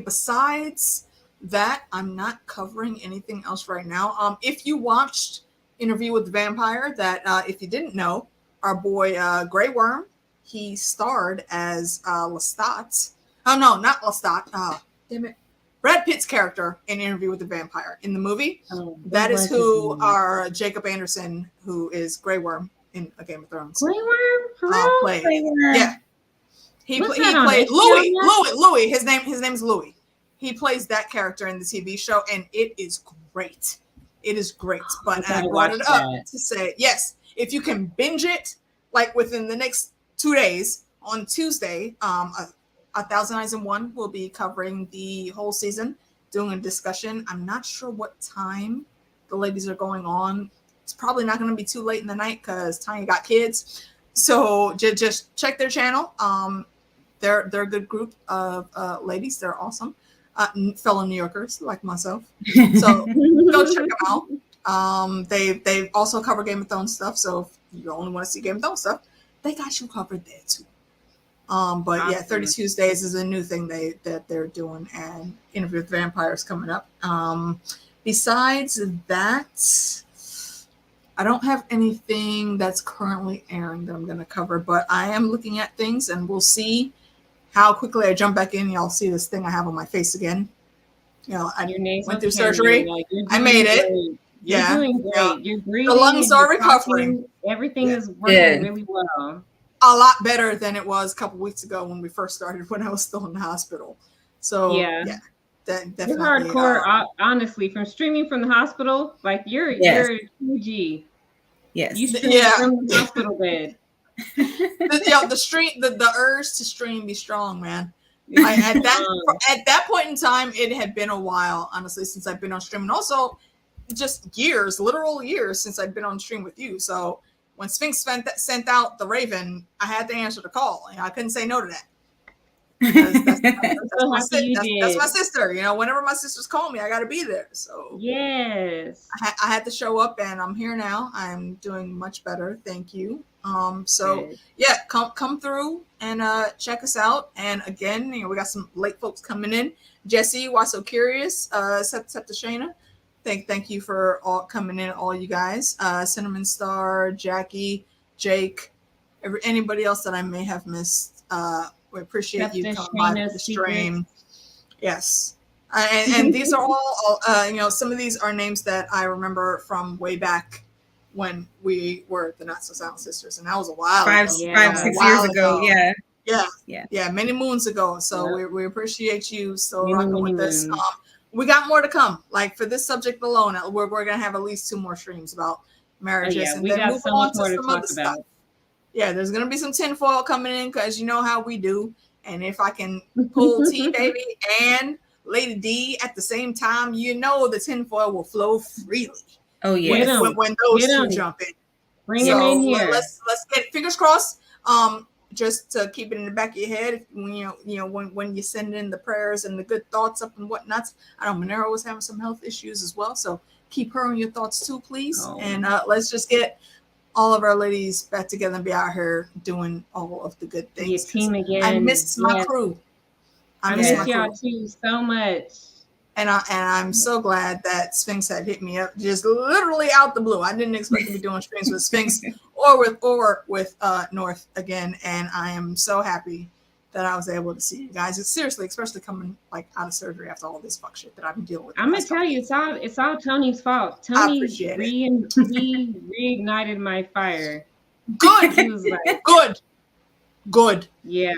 Besides that, I'm not covering anything else right now. If you watched Interview with the Vampire, that if you didn't know, our boy Grey Worm, he starred as Lestat. Oh no, not Lestat. Damn it. Brad Pitt's character in Interview with the Vampire in the movie. That is who our Jacob Anderson, who is Grey Worm in A Game of Thrones. Grey Worm? Played. Grey Worm. Yeah. He played Louis. His name's Louis. He plays that character in the TV show, and it is great. It is great. But I brought it up to say, yes, if you can binge it, like within the next 2 days, on Tuesday, 1001 will be covering the whole season, doing a discussion. I'm not sure what time the ladies are going on. It's probably not going to be too late in the night because Tanya got kids. So just check their channel. They're a good group of ladies. They're awesome. Fellow New Yorkers like myself. So go check them out. They also cover Game of Thrones stuff. So if you only want to see Game of Thrones stuff, they got you covered there too. But yeah, 30 Tuesdays is a new thing that they're doing, and Interview with Vampires coming up. Besides that, I don't have anything that's currently airing that I'm going to cover, but I am looking at things, and we'll see how quickly I jump back in. Y'all see this thing I have on my face again. You know, I went through surgery. I made it. You're doing great. You're breathing. The lungs are recovering. Everything is working really well. A lot better than it was a couple weeks ago when we first started, when I was still in the hospital. So yeah, definitely. You're hardcore, honestly. From streaming from the hospital, like you're a 2G. Yes. You stream from the hospital bed. The urge to stream be strong, man. At that point in time, it had been a while, honestly, since I've been on streaming. Also, just years, literal years since I'd been on stream with you. So when Sphinx sent out the Raven, I had to answer the call. I couldn't say no to that. That's my sister. Whenever my sisters call me, I got to be there. So yes, I had to show up, and I'm here now. I'm doing much better, thank you. So yeah, come through and check us out. And again, we got some late folks coming in. Jesse, why so curious? Shayna, thank you for all coming in, all you guys. Cinnamon Star, Jackie, Jake, anybody else that I may have missed. We appreciate you coming by the stream. Yes. And these are all, some of these are names that I remember from way back when we were the Not So Silent Sisters. And that was a while ago. 6 years ago. Yeah. Many moons ago. So we appreciate you still rocking with us. We got more to come. Like for this subject alone, we're going to have at least 2 more streams about marriages. And then move on to some other stuff. Yeah, there's going to be some tinfoil coming in because you know how we do. And if I can pull T Baby and Lady D at the same time, the tinfoil will flow freely. Oh, yeah. When those two jump in. Bring them in here. Let's get fingers crossed. Just to keep it in the back of your head, when you send in the prayers and the good thoughts up and whatnot. I know Monero was having some health issues as well. So keep her in your thoughts too, please. Oh. And let's just get all of our ladies back together and be out here doing all of the good things. Your team again. I miss my crew. I miss y'all too so much. And I'm so glad that Sphinx had hit me up just literally out the blue. I didn't expect to be doing streams with Sphinx or with North again. And I am so happy that I was able to see you guys. It's seriously, especially coming like out of surgery after all this fuck shit that I've been dealing with. I'm gonna tell you, it's all Tony's fault. Tony reignited my fire. Good. He was like, good. Yeah,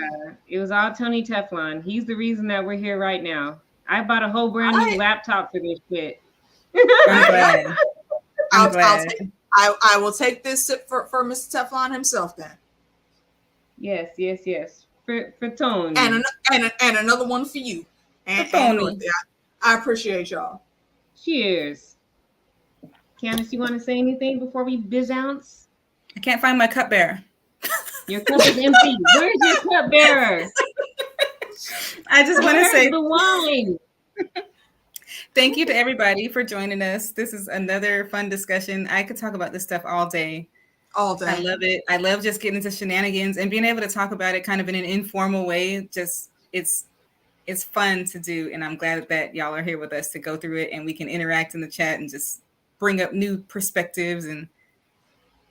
it was all Tony Teflon. He's the reason that we're here right now. I bought a whole brand new laptop for this shit. I'm glad. I will take this for Mr. Teflon himself then. Yes. For Tony. And another one for you. And Dorothy. I appreciate y'all. Cheers. Candace, you want to say anything before we bounce? I can't find my cupbearer. Your cup is empty. Where's your cupbearer? I just want to say the wine. Thank you to everybody for joining us. This is another fun discussion. I could talk about this stuff all day. All day. I love it. I love just getting into shenanigans and being able to talk about it kind of in an informal way. Just it's fun to do. And I'm glad that y'all are here with us to go through it and we can interact in the chat and just bring up new perspectives. And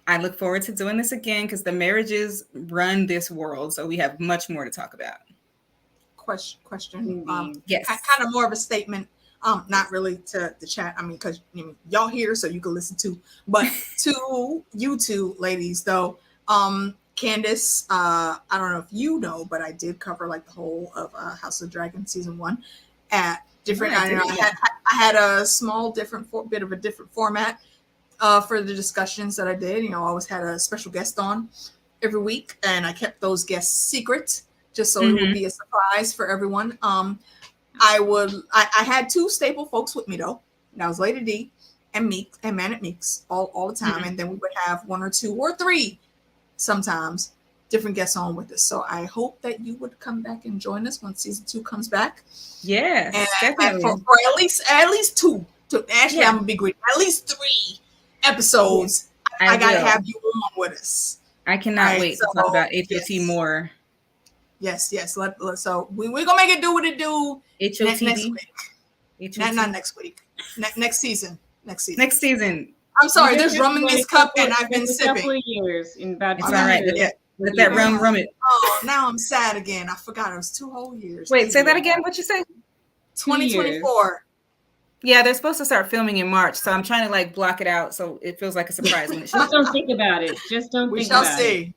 I look forward to doing this again because the marriages run this world. So we have much more to talk about. Question. Yes. Kind of more of a statement. Not really to the chat. I mean, because y'all here, so you can listen to. But to you two ladies, though, Candace, I don't know if you know, but I did cover like the whole of House of Dragon season 1 at different. I had a small bit of a different format for the discussions that I did. I always had a special guest on every week, and I kept those guests secret just so it would be a surprise for everyone. I had 2 staple folks with me though. That was Lady D and Meeks and Man at Meeks all the time. And then we would have 1 or 2 or 3 sometimes different guests on with us. So I hope that you would come back and join us when season 2 comes back. Yeah, and for at least 2. Actually, I'm gonna be great. At least 3 episodes. I gotta have you on with us. I cannot wait to talk about HOT more. Yes. So we're gonna make it do what it do next week. Not next week. Next season. Next season. I'm sorry. There's rum in this cup, and I've been sipping. Couple of years in about. It's all right. Let that rum it. Oh, now I'm sad again. I forgot it was 2 whole years. Wait, say that again. What'd you say? 2024. Yeah, they're supposed to start filming in March, so I'm trying to like block it out so it feels like a surprise when it Just don't think about it. We shall see.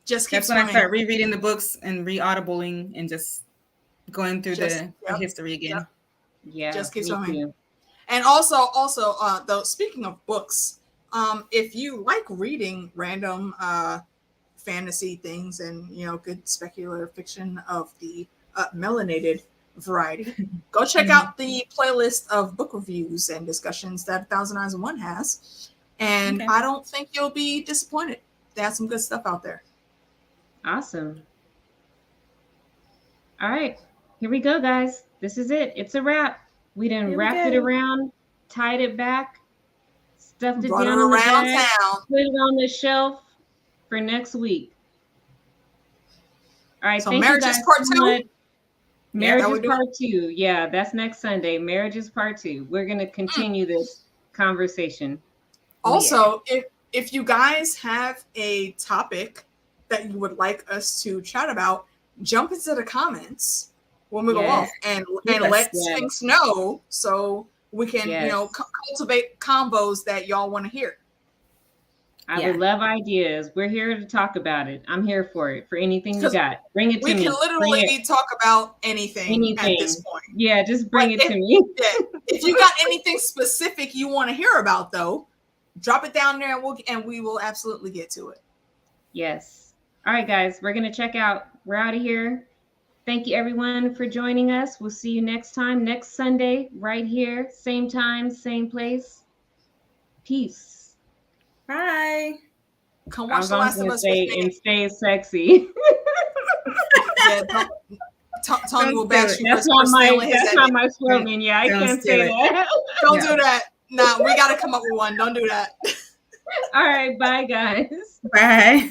Just keep That's when I start rereading the books and re-audibling and just going through the history again. Yeah, just keep swimming. And also, though, speaking of books, if you like reading random fantasy things and good speculative fiction of the melanated variety. Go check out the playlist of book reviews and discussions that 1001 has. And I don't think you'll be disappointed. They have some good stuff out there. Awesome. All right. Here we go, guys. This is it. It's a wrap. We done wrapped it around, tied it back, stuffed it down in the bag, put it on the shelf for next week. All right. So thank marriage you guys is part so two. much. Marriage is part 2. Yeah, that's next Sunday. Marriage is part 2. We're going to continue this conversation. Also, if you guys have a topic that you would like us to chat about, jump into the comments when we go off and let Sphinx know so we can cultivate combos that y'all want to hear. I would love ideas. We're here to talk about it. I'm here for it. For anything you got, bring it to me. We can literally talk about anything at this point. Yeah, just bring it to me. If you got anything specific you want to hear about, though, drop it down there and we will absolutely get to it. Yes. All right, guys, we're going to check out. We're out of here. Thank you, everyone, for joining us. We'll see you next time, next Sunday, right here. Same time, same place. Peace. Bye. Come watch The Last of Us with me. And stay sexy. Tony will bash you. That's not my slogan. Yeah, I can't say that. Don't do that. No, we got to come up with one. Don't do that. All right. Bye, guys. Bye.